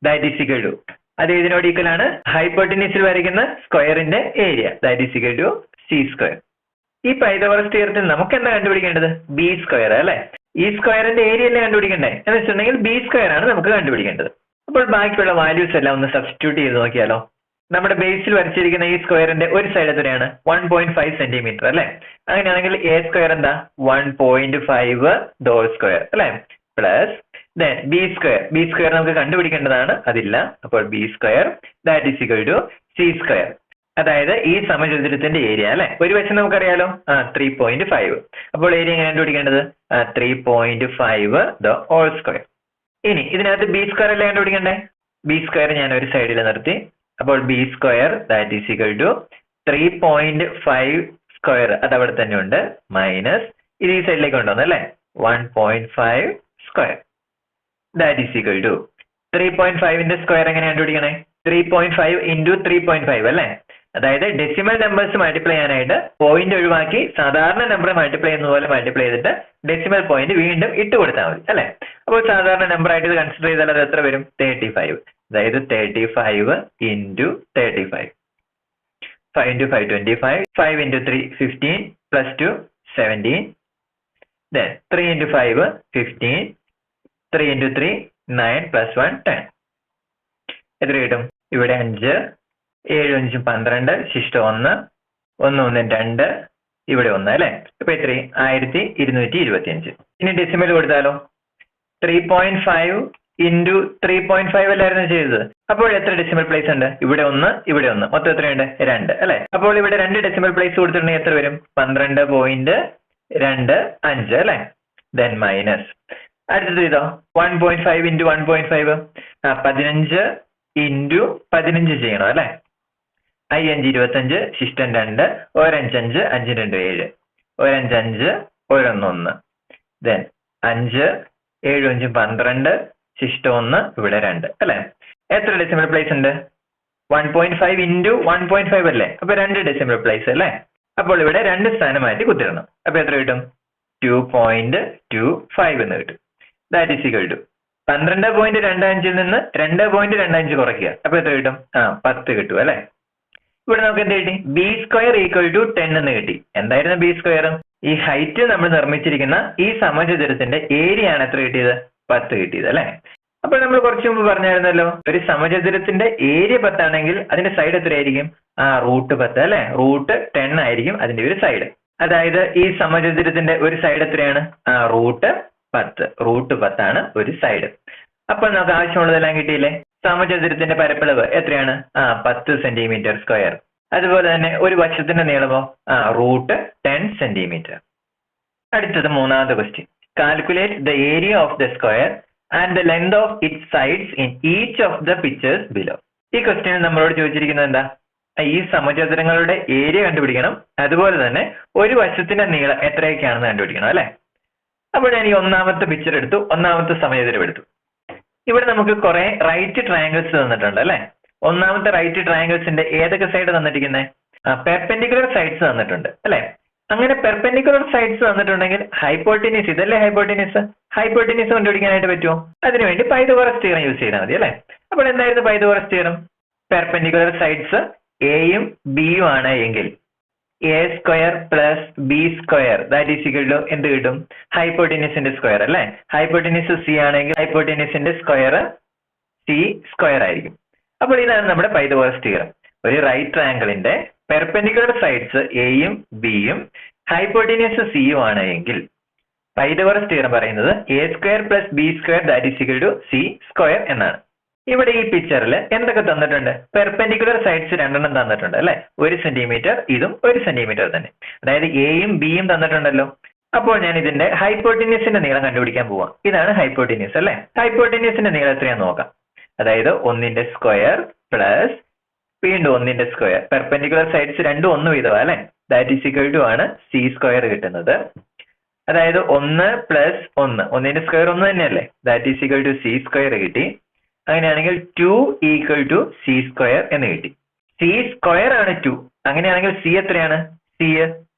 that is equal to, അത് ഇതിനോട് ഈക്വൽ ആണ് ഹൈപ്പോട്ടീനിയസിൽ വരയ്ക്കുന്ന സ്ക്വയറിന്റെ area that is equal to C square. ഈ പൈത്തഗോറസ് തിയറത്തിൽ നമുക്ക് എന്താ കണ്ടുപിടിക്കേണ്ടത്? ബി സ്ക്വയർ അല്ലെ? ഈ സ്ക്വയറിന്റെ ഏരിയ അല്ലേ കണ്ടുപിടിക്കണ്ടേ എന്ന് വെച്ചിട്ടുണ്ടെങ്കിൽ ബി സ്ക്വയർ ആണ് നമുക്ക് കണ്ടുപിടിക്കേണ്ടത്. അപ്പോൾ ബാക്കിയുള്ള വാല്യൂസ് എല്ലാം ഒന്ന് സബ്സ്റ്റിറ്റ്യൂട്ട് ചെയ്ത് നോക്കിയാലോ. നമ്മുടെ ബേസിൽ വരച്ചിരിക്കുന്ന ഈ സ്ക്വയറിന്റെ ഒരു സൈഡ് എത്രയാണ് 1.5 സെന്റിമീറ്റർ അല്ലെ. അങ്ങനെയാണെങ്കിൽ എ സ്ക്വയർ എന്താ 1.5 ഡോൾ സ്ക്വയർ അല്ലെ പ്ലസ് ബി സ്ക്വയർ നമുക്ക് കണ്ടുപിടിക്കേണ്ടതാണ്, അതില്ല. അപ്പോൾ B square that is equal to C square. അതായത് ഈ സമചതുരത്തിന്റെ ഏരിയ അല്ലെ. ഒരു വശം നമുക്കറിയാലോ 3.5. അപ്പോൾ ഏരിയ എങ്ങനെ കണ്ടുപിടിക്കേണ്ടത് 3.5 ദ ഹോൾ സ്ക്വയർ. ഇനി ഇതിനകത്ത് ബി സ്ക്വയർ അല്ലേ കണ്ടുപിടിക്കണ്ടേ. ബി സ്ക്വയർ ഞാൻ ഒരു സൈഡിൽ നിർത്തി. അപ്പോൾ B square that is equal to 3.5 square അത് അവിടെ തന്നെ ഉണ്ട് മൈനസ് ഇത് ഈ സൈഡിലേക്ക് കൊണ്ടുവന്നു അല്ലെ 1.5 square that is equal to 3.5ന്റെ സ്ക്വയർ എങ്ങനെ കണ്ടുപിടിക്കണേ 3.5 ഇൻറ്റു 3.5 അല്ലെ. അതായത് ഡെസിമൽ നമ്പേഴ്സ് മൾട്ടിപ്ലൈ ചെയ്യാനായിട്ട് പോയിന്റ് ഒഴിവാക്കി സാധാരണ നമ്പർ മൾട്ടിപ്ലൈ ചെയ്യുന്ന പോലെ മൾട്ടിപ്ലൈ ചെയ്തിട്ട് ഡെസിമൽ പോയിന്റ് വീണ്ടും ഇട്ട് കൊടുത്താൽ മതി അല്ലെ. അപ്പോൾ സാധാരണ നമ്പർ ആയിട്ട് ഇത് കൺസിഡർ ചെയ്താൽ അത് എത്ര വരും 35. അതായത് 35 into 35 5 into 5 25 5 into 3 15 plus 2 17 then 3 into 5 15 3 into 3 9 plus 1 10. എത്ര കിട്ടും ഇവിടെ 5 7 5 12 ശിഷ്ടം 1 1 1 2 ഇവിടെ 1 അല്ലെ. ഇപ്പൊ എത്ര 1225. ഇനി ഡെസിമൽ കൊടുത്താലോ 3.5 ഇൻറ്റു 3.5 അല്ലായിരുന്നു ചെയ്തത്. അപ്പോൾ എത്ര ഡെസിമൽ പ്ലേസ് ഉണ്ട് ഇവിടെ 1 ഇവിടെ 1 മൊത്തം എത്രയുണ്ട് 2 അല്ലെ. അപ്പോൾ ഇവിടെ 2 ഡെസിമൽ പ്ലേസ് കൊടുത്തിട്ടുണ്ടെങ്കിൽ എത്ര വരും 12.25 അല്ലെ. ദെൻ മൈനസ് അടുത്തത് ഇതോ 1.5 ഇൻറ്റു 1.5 15 ഇൻറ്റു 15 ചെയ്യണം അല്ലെ. 5 5 25 ശിഷ്ടം 2 1 5 5 5 2 7 1 5 5 1 1 ദെൻ 5 7 5 12 ശിഷ്ടം 1 ഇവിടെ 2 അല്ലെ. എത്ര ഡെസിമൽ പ്ലേസ് ഉണ്ട് 1.5 ഇൻറ്റു 1.5 അല്ലേ. അപ്പൊ 2 ഡെസിമൽ പ്ലേസ് അല്ലേ. അപ്പോൾ ഇവിടെ 2 സ്ഥാനം മാറ്റി കുത്തിരണം. അപ്പൊ എത്ര കിട്ടും 2.25 എന്ന് കിട്ടും. ദാറ്റ് ഈസ് ഈക്വൽ ടു 12.25 നിന്ന് 2.25 കുറയ്ക്കുക. അപ്പൊ എത്ര കിട്ടും 10 കിട്ടും അല്ലെ. ഇവിടെ നമുക്ക് എന്ത് കിട്ടി ബി സ്ക്വയർ ഈക്വൽ ടു 10 എന്ന് കിട്ടി. എന്തായിരുന്നു ബി സ്ക്വയർ ഈ ഹൈറ്റ് നമ്മൾ നിർമ്മിച്ചിരിക്കുന്ന ഈ സമചതുരത്തിന്റെ ഏരിയ ആണ് എത്ര കിട്ടിയത് 10 കിട്ടിയത് അല്ലെ. അപ്പോൾ നമ്മൾ കുറച്ചു മുമ്പ് പറഞ്ഞായിരുന്നല്ലോ ഒരു സമചതുരത്തിന്റെ ഏരിയ 10 ആണെങ്കിൽ അതിന്റെ സൈഡ് എത്രയായിരിക്കും റൂട്ട് 10 അല്ലെ. റൂട്ട് 10 ആയിരിക്കും അതിന്റെ ഒരു സൈഡ്. അതായത് ഈ സമചതുരത്തിന്റെ ഒരു സൈഡ് എത്രയാണ് റൂട്ട് 10 ആണ് ഒരു സൈഡ്. അപ്പോൾ നമുക്ക് ആവശ്യമുള്ളതെല്ലാം കിട്ടിയില്ലേ. സമചതുരത്തിന്റെ പരപ്പളവ് എത്രയാണ് 10 സെന്റിമീറ്റർ സ്ക്വയർ. അതുപോലെ തന്നെ ഒരു വശത്തിന്റെ നീളമോ റൂട്ട് 10 സെന്റിമീറ്റർ. അടുത്തത് മൂന്നാമത്തെ question. Calculate the area of the square and the length of its sides in each of the pictures below. ഈ ക്വസ്റ്റ്യൻ നമ്മളോട് ചോദിച്ചിരിക്കുന്നത് എന്താ ഈ സമചതുരങ്ങളുടെ ഏരിയ കണ്ടുപിടിക്കണം, അതുപോലെ തന്നെ ഒരു വശത്തിന്റെ നീളം എത്രയൊക്കെയാണെന്ന് കണ്ടുപിടിക്കണം അല്ലെ. അപ്പോൾ ഞാൻ ഈ ഒന്നാമത്തെ പിക്ചർ എടുത്തു, ഒന്നാമത്തെ സമചതുരം എടുത്തു. ഇവിടെ നമുക്ക് കുറെ റൈറ്റ് ട്രയാങ്കിൾസ് തന്നിട്ടുണ്ട് അല്ലെ. ഒന്നാമത്തെ റൈറ്റ് ട്രയാങ്കിൾസിന്റെ ഏതൊക്കെ സൈഡ് തന്നിരിക്കുന്നത് പെർപെൻഡിക്കുലർ സൈഡ്സ് തന്നിട്ടുണ്ട് അല്ലെ. അങ്ങനെ പെർപെൻഡിക്കുലർ സൈഡ്സ് തന്നിട്ടുണ്ടെങ്കിൽ ഹൈപ്പോട്ടിനിസ് ഇതല്ലേ ഹൈപ്പോട്ടിനിസ് കണ്ടുപിടിക്കാനായിട്ട് പറ്റുമോ. അതിനുവേണ്ടി പൈതഗോറസ് തിയറം യൂസ് ചെയ്താൽ മതി അല്ലെ. അപ്പോൾ എന്തായിരുന്നു പൈതഗോറസ് തിയറം പെർപെൻഡിക്കുലർ സൈഡ്സ് എയും ബിയും ആണ് എങ്കിൽ A square plus B square that is equal to എന്ത് കിട്ടും ഹൈപ്പോട്ടിനിസിന്റെ സ്ക്വയർ അല്ലെ. ഹൈപ്പോട്ടിനിസ് സി ആണെങ്കിൽ ഹൈപ്പോട്ടിനിസിന്റെ സ്ക്വയർ സി സ്ക്വയർ ആയിരിക്കും. അപ്പോൾ ഇതാണ് നമ്മുടെ പൈതഗോറസ് തിയറം. ഒരു റൈറ്റ് ട്രയാങ്കിളിന്റെ പെർപെൻഡിക്കുലർ സൈഡ്സ് എയും ബിയും ഹൈപ്പോട്ടിനിയസ് സിയും ആണ് എങ്കിൽ പൈതഗോറസ് തിയറം പറയുന്നത് A square plus B square that is equal to C square എന്നാണ്. ഇവിടെ ഈ പിക്ചറിൽ എന്തൊക്കെ തന്നിട്ടുണ്ട് പെർപെൻഡിക്കുലർ സൈഡ്സ് 2 തന്നിട്ടുണ്ട് അല്ലെ. 1 സെന്റിമീറ്റർ ഇതും 1 സെന്റിമീറ്റർ തന്നെ. അതായത് എയും ബിയും തന്നിട്ടുണ്ടല്ലോ. അപ്പോൾ ഞാൻ ഇതിന്റെ ഹൈപ്പോട്ടിനിയസിന്റെ നീളം കണ്ടുപിടിക്കാൻ പോവാം. ഇതാണ് ഹൈപ്പോട്ടിനിയസ് അല്ലെ. ഹൈപ്പോട്ടിനിയസിന്റെ നീളം എത്രയാന്ന് നോക്കാം. അതായത് 1ന്റെ സ്ക്വയർ പ്ലസ് വീണ്ടും 1ന്റെ സ്ക്വയർ. പെർപെൻഡിക്കുലർ സൈഡ്സ് 2 1 വീതം അല്ലെ. ദാറ്റ് ഈസ് ഈക്വൽ ടു ആണ് സി സ്ക്വയർ കിട്ടുന്നത്. അതായത് 1 പ്ലസ് 1 1ന്റെ സ്ക്വയർ 1 തന്നെയല്ലേ. That is equal to C square കിട്ടി. അങ്ങനെയാണെങ്കിൽ 2 ഈക്വൽ ടു സി സ്ക്വയർ എന്ന് കിട്ടി. സി സ്ക്വയർ ആണ് 2. അങ്ങനെയാണെങ്കിൽ സി എത്രയാണ് C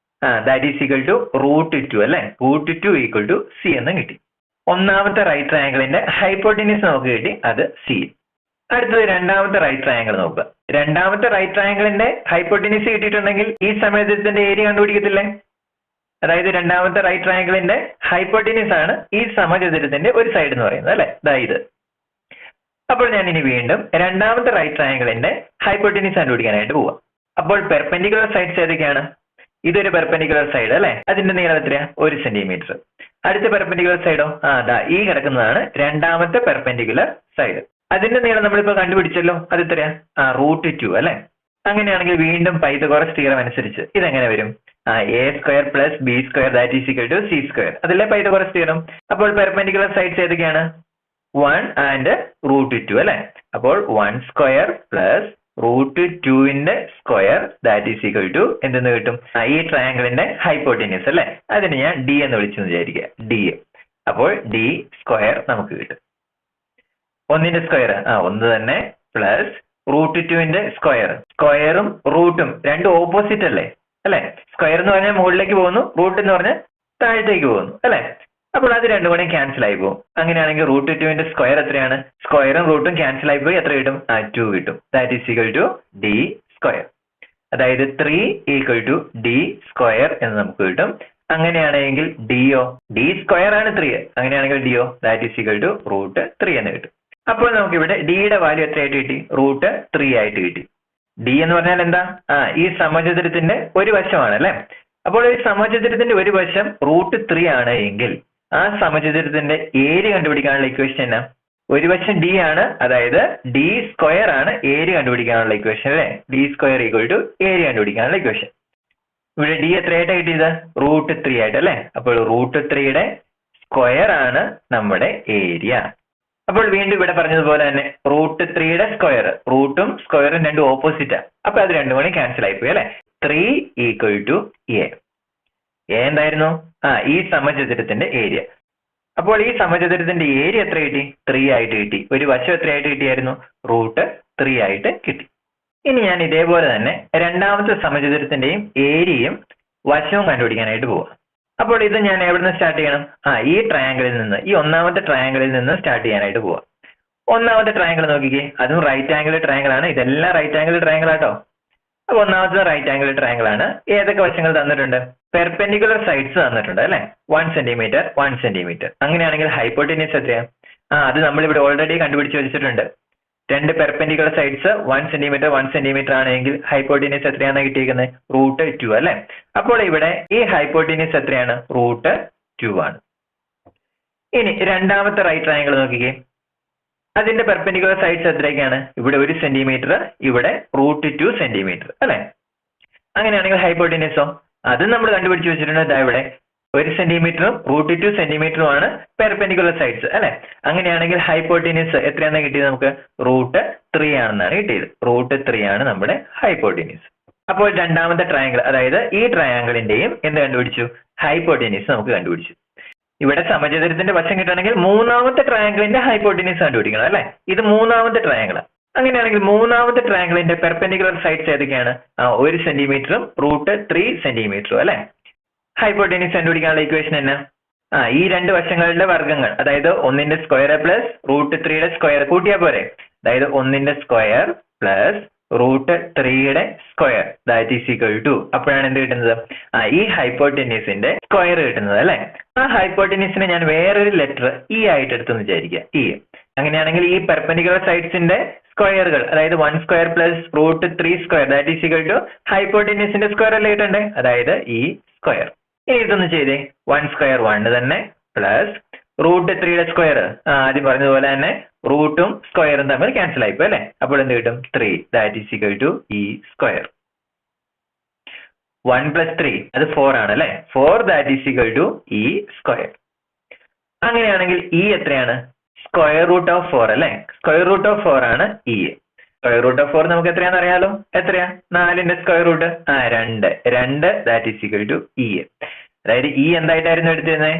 that is equal to root 2 അല്ലെ. റൂട്ട് 2 ഈക്വൽ ടു സി എന്ന് കിട്ടി. ഒന്നാമത്തെ റൈറ്റ് ട്രയാങ്കിളിന്റെ ഹൈപ്പോട്ടിനിയസ് നമുക്ക് കിട്ടി, അത് സി. അടുത്തത് രണ്ടാമത്തെ റൈറ്റ് ട്രയാങ്കിൾ നോക്കുക. രണ്ടാമത്തെ റൈറ്റ് ട്രയാങ്കിളിന്റെ ഹൈപ്പോട്ടിനിയസ് കിട്ടിയിട്ടുണ്ടെങ്കിൽ ഈ സമചതുരത്തിന്റെ ഏരിയ കണ്ടുപിടിക്കത്തില്ലേ. അതായത് രണ്ടാമത്തെ റൈറ്റ് ട്രയാങ്കിളിന്റെ ഹൈപ്പോട്ടിനിസ് ആണ് ഈ സമചതുരത്തിന്റെ ഒരു സൈഡ് എന്ന് പറയുന്നത് അല്ലെ, ഇത്. അപ്പോൾ ഞാൻ ഇനി വീണ്ടും രണ്ടാമത്തെ റൈറ്റ് ട്രയാങ്കിളിന്റെ ഹൈപ്പോട്ടിനിസ് കണ്ടുപിടിക്കാനായിട്ട് പോവാം. അപ്പോൾ പെർപെൻഡിക്കുലർ സൈഡ്സ് ഏതൊക്കെയാണ്? ഇതൊരു പെർപെൻഡിക്കുലർ സൈഡ് അല്ലെ, അതിന്റെ നീളം എത്രയാ? 1 സെന്റിമീറ്റർ. അടുത്ത പെർപെൻഡിക്കുലർ സൈഡോ? ഈ കിടക്കുന്നതാണ് രണ്ടാമത്തെ പെർപെൻഡിക്കുലർ സൈഡ്. അതിന്റെ നീളം നമ്മളിപ്പോ കണ്ടുപിടിച്ചല്ലോ, അത് എത്രയാ? √2 അല്ലെ. അങ്ങനെയാണെങ്കിൽ വീണ്ടും പൈതഗോറസ് തിയറം അനുസരിച്ച് ഇതെങ്ങനെ വരും? a² + b² = c². അതല്ലേ പൈതഗോറസ് തിയറം. അപ്പോൾ പെർപെൻഡിക്കുലർ സൈഡ്സ് ഏതൊക്കെയാണ്? 1 ആൻഡ് √2 അല്ലെ. അപ്പോൾ 1² + √2ന്റെ സ്ക്വയർ = എന്തെന്ന് കിട്ടും? ഈ ട്രയാങ്കിളിന്റെ ഹൈപ്പോട്ടിനിസ് അല്ലെ, അതിന് ഞാൻ d എന്ന് വിളിച്ചെന്ന് വിചാരിക്കുക, d. അപ്പോൾ d² നമുക്ക് കിട്ടും. 1ന്റെ സ്ക്വയർ 1 തന്നെ പ്ലസ് √2ന്റെ സ്ക്വയറും റൂട്ടും രണ്ടും ഓപ്പോസിറ്റ് അല്ലേ, സ്ക്വയർ എന്ന് പറഞ്ഞാൽ മുകളിലേക്ക് പോകുന്നു, റൂട്ട് എന്ന് പറഞ്ഞാൽ താഴത്തേക്ക് പോകുന്നു അല്ലെ. അപ്പോൾ അത് രണ്ടും കൂടെ ക്യാൻസൽ ആയി പോകും. അങ്ങനെയാണെങ്കിൽ √2ന്റെ സ്ക്വയർ എത്രയാണ്? സ്ക്വയറും റൂട്ടും ക്യാൻസൽ ആയി പോയി എത്ര കിട്ടും? 2 കിട്ടും. = d². അതായത് 3 = d² എന്ന് നമുക്ക് കിട്ടും. അങ്ങനെയാണെങ്കിൽ ഡിയോ? d² ആണ് 3. അങ്ങനെയാണെങ്കിൽ ഡിയോ? √3 എന്ന് കിട്ടും. അപ്പോൾ നമുക്ക് ഇവിടെ ഡിയുടെ വാല്യൂ എത്രയായിട്ട് കിട്ടി? √3 ആയിട്ട് കിട്ടി. ഡി എന്ന് പറഞ്ഞാൽ എന്താ? ഈ സമചതുരത്തിന്റെ ഒരു വശമാണ് അല്ലെ. അപ്പോൾ ഈ സമചതുരത്തിന്റെ ഒരു വശം √3 ആണ് എങ്കിൽ ആ സമചതുരത്തിന്റെ ഏരിയ കണ്ടുപിടിക്കാനുള്ള ഇക്വേഷൻ എന്നാ? ഒരു വശം ഡി ആണ്, അതായത് d² ആണ് ഏരിയ കണ്ടുപിടിക്കാനുള്ള ഇക്വേഷൻ അല്ലെ. d² ഏരിയ കണ്ടുപിടിക്കാനുള്ള ഇക്വേഷൻ. ഇവിടെ ഡി എത്രയായിട്ട് കിട്ടിയത്? √3 ആയിട്ട് അല്ലെ. അപ്പോൾ √3യുടെ സ്ക്വയർ ആണ് നമ്മുടെ ഏരിയ. അപ്പോൾ വീണ്ടും ഇവിടെ പറഞ്ഞതുപോലെ തന്നെ √3യുടെ സ്ക്വയർ, റൂട്ടും സ്ക്വയറും രണ്ടും ഓപ്പോസിറ്റാ. അപ്പൊ അത് രണ്ടും കൂടി ക്യാൻസൽ ആയി പോയി അല്ലെ. 3 = a. എന്തായിരുന്നു? ഈ സമചതുരത്തിന്റെ ഏരിയ. അപ്പോൾ ഈ സമചതുരത്തിന്റെ ഏരിയ എത്ര കിട്ടി? 3 ആയിട്ട് കിട്ടി. ഒരു വശം എത്രയായിട്ട് കിട്ടിയായിരുന്നു? √3 ആയിട്ട് കിട്ടി. ഇനി ഞാൻ ഇതേപോലെ തന്നെ രണ്ടാമത്തെ സമചതുരത്തിന്റെയും ഏരിയയും വശവും കണ്ടുപിടിക്കാനായിട്ട് പോവാം. അപ്പോൾ ഇത് ഞാൻ എവിടെ നിന്ന് സ്റ്റാർട്ട് ചെയ്യണം? ഈ ട്രയാങ്കിളിൽ നിന്ന്, ഈ ഒന്നാമത്തെ ട്രയാങ്കിളിൽ നിന്ന് സ്റ്റാർട്ട് ചെയ്യാനായിട്ട് പോവാം. ഒന്നാമത്തെ ട്രയാങ്കിൾ നോക്കിക്കേ, അതും റൈറ്റ് ആംഗിൾ ട്രയാങ്കിൾ ആണ്. ഇതെല്ലാം റൈറ്റ് ആംഗിൾ ട്രയാങ്കിൾ ആട്ടോ. അപ്പൊ ഒന്നാമത്തെ റൈറ്റ് ആംഗിൾ ട്രയാങ്കിൾ ആണ്. ഏതൊക്കെ വശങ്ങൾ തന്നിട്ടുണ്ട്? പെർപെൻഡിക്കുലർ സൈഡ്സ് തന്നിട്ടുണ്ട് അല്ലെ. 1 സെന്റിമീറ്റർ 1 സെന്റിമീറ്റർ. അങ്ങനെയാണെങ്കിൽ ഹൈപ്പോട്ടിനിസ് എത്രയാണ്? അത് നമ്മളിവിടെ ഓൾറെഡി കണ്ടുപിടിച്ച് വെച്ചിട്ടുണ്ട്. രണ്ട് പെർപെൻഡിക്കുലർ സൈഡ്സ് 1 സെന്റിമീറ്റർ 1 സെന്റിമീറ്റർ ആണെങ്കിൽ ഹൈപ്പോട്ടിനിസ് എത്രയാണ് കിട്ടിയിരിക്കുന്നത്? √2 അല്ലെ. അപ്പോൾ ഇവിടെ ഈ ഹൈപ്പോട്ടിനിസ് എത്രയാണ്? √2 ആണ്. ഇനി രണ്ടാമത്തെ റൈറ്റ് ട്രയാങ്കിൾ നോക്കിക്കേ, അതിന്റെ പെർപെൻഡിക്കുലർ സൈഡ്സ് എത്രയൊക്കെയാണ്? ഇവിടെ 1 സെന്റിമീറ്റർ, ഇവിടെ √2 സെന്റിമീറ്റർ അല്ലെ. അങ്ങനെയാണെങ്കിൽ ഹൈപ്പോട്ടിനിസോ? അത് നമ്മൾ കണ്ടുപിടിച്ച് വെച്ചിട്ടുണ്ട്. ഇവിടെ 1 സെന്റിമീറ്ററും √2 സെന്റിമീറ്ററുമാണ് പെർപെൻഡിക്കുലർ സൈഡ്സ് അല്ലെ. അങ്ങനെയാണെങ്കിൽ ഹൈപ്പോട്ടിനിസ് എത്രയാണെന്ന് കിട്ടിയത് നമുക്ക്? √3 ആണെന്നാണ് കിട്ടിയത്. √3 ആണ് നമ്മുടെ ഹൈപ്പോട്ടിനിസ്. അപ്പോൾ രണ്ടാമത്തെ ട്രയാങ്കിൾ, അതായത് ഈ ട്രയാങ്കിളിന്റെയും എന്ത് കണ്ടുപിടിച്ചു? ഹൈപ്പോട്ടിനിസ് നമുക്ക് കണ്ടുപിടിച്ചു. ഇവിടെ സമചതുരത്തിന്റെ വശം കിട്ടണമെങ്കിൽ മൂന്നാമത്തെ ട്രയാങ്കിളിന്റെ ഹൈപ്പോട്ടിനിസ് കണ്ടുപിടിക്കണം അല്ലെ. ഇത് മൂന്നാമത്തെ ട്രയാങ്കിൾ. അങ്ങനെയാണെങ്കിൽ മൂന്നാമത്തെ ട്രയാങ്കിളിന്റെ പെർപെൻഡിക്കുലർ സൈഡ്സ് ഏതൊക്കെയാണ്? 1 സെന്റിമീറ്ററും √3 സെന്റിമീറ്ററും അല്ലെ. ഹൈപ്പോട്ടിനിസ് കണ്ടുപിടിക്കാനുള്ള ഇക്വേഷൻ എന്നാ? ഈ രണ്ട് വശങ്ങളുടെ വർഗ്ഗങ്ങൾ, അതായത് 1ന്റെ സ്ക്വയർ പ്ലസ് √3യുടെ സ്ക്വയർ കൂട്ടിയാൽ പോരെ. അതായത് 1ന്റെ സ്ക്വയർ പ്ലസ് √3യുടെ സ്ക്വയർ = അപ്പോഴാണ് എന്ത് കിട്ടുന്നത്? ഈ ഹൈപ്പോട്ടിനിസിന്റെ സ്ക്വയർ കിട്ടുന്നത് അല്ലെ. ആ ഹൈപ്പോട്ടിനിസിനെ ഞാൻ വേറൊരു ലെറ്റർ ഇ ആയിട്ട് എടുത്തെന്ന് വിചാരിക്കുക, ഇ. അങ്ങനെയാണെങ്കിൽ ഈ പെർപെൻഡിക്കുലർ സൈഡ്സിന്റെ സ്ക്വയറുകൾ, അതായത് 1² + √3² ഹൈപ്പോട്ടിനിസിന്റെ സ്ക്വയർ അല്ലേ കിട്ടണ്ടേ, അതായത് ഈ സ്ക്വയർ. ഇനി ഇതൊന്ന് ചെയ്തേ. 1² 1 തന്നെ പ്ലസ് √3യുടെ സ്ക്വയർ, ആദ്യം പറഞ്ഞതുപോലെ തന്നെ റൂട്ടും സ്ക്വയറും തമ്മിൽ ക്യാൻസൽ ആയിപ്പോ അല്ലെ. അപ്പോൾ എന്ത് കിട്ടും? 3 = ഈ സ്ക്വയർ. 1 + 3 അത് 4 ആണ് അല്ലെ. 4 ഈ സ്ക്വയർ. അങ്ങനെയാണെങ്കിൽ ഈ എത്രയാണ്? √4 അല്ലെ. √4 ആണ് ഈ. √4 നമുക്ക് എത്രയാണെന്ന് അറിയാലോ. എത്രയാ? 4ന്റെ സ്ക്വയർ റൂട്ട് 2 ഈ. അതായത് ഈ എന്തായിട്ടായിരുന്നു എടുത്തിരുന്നത്?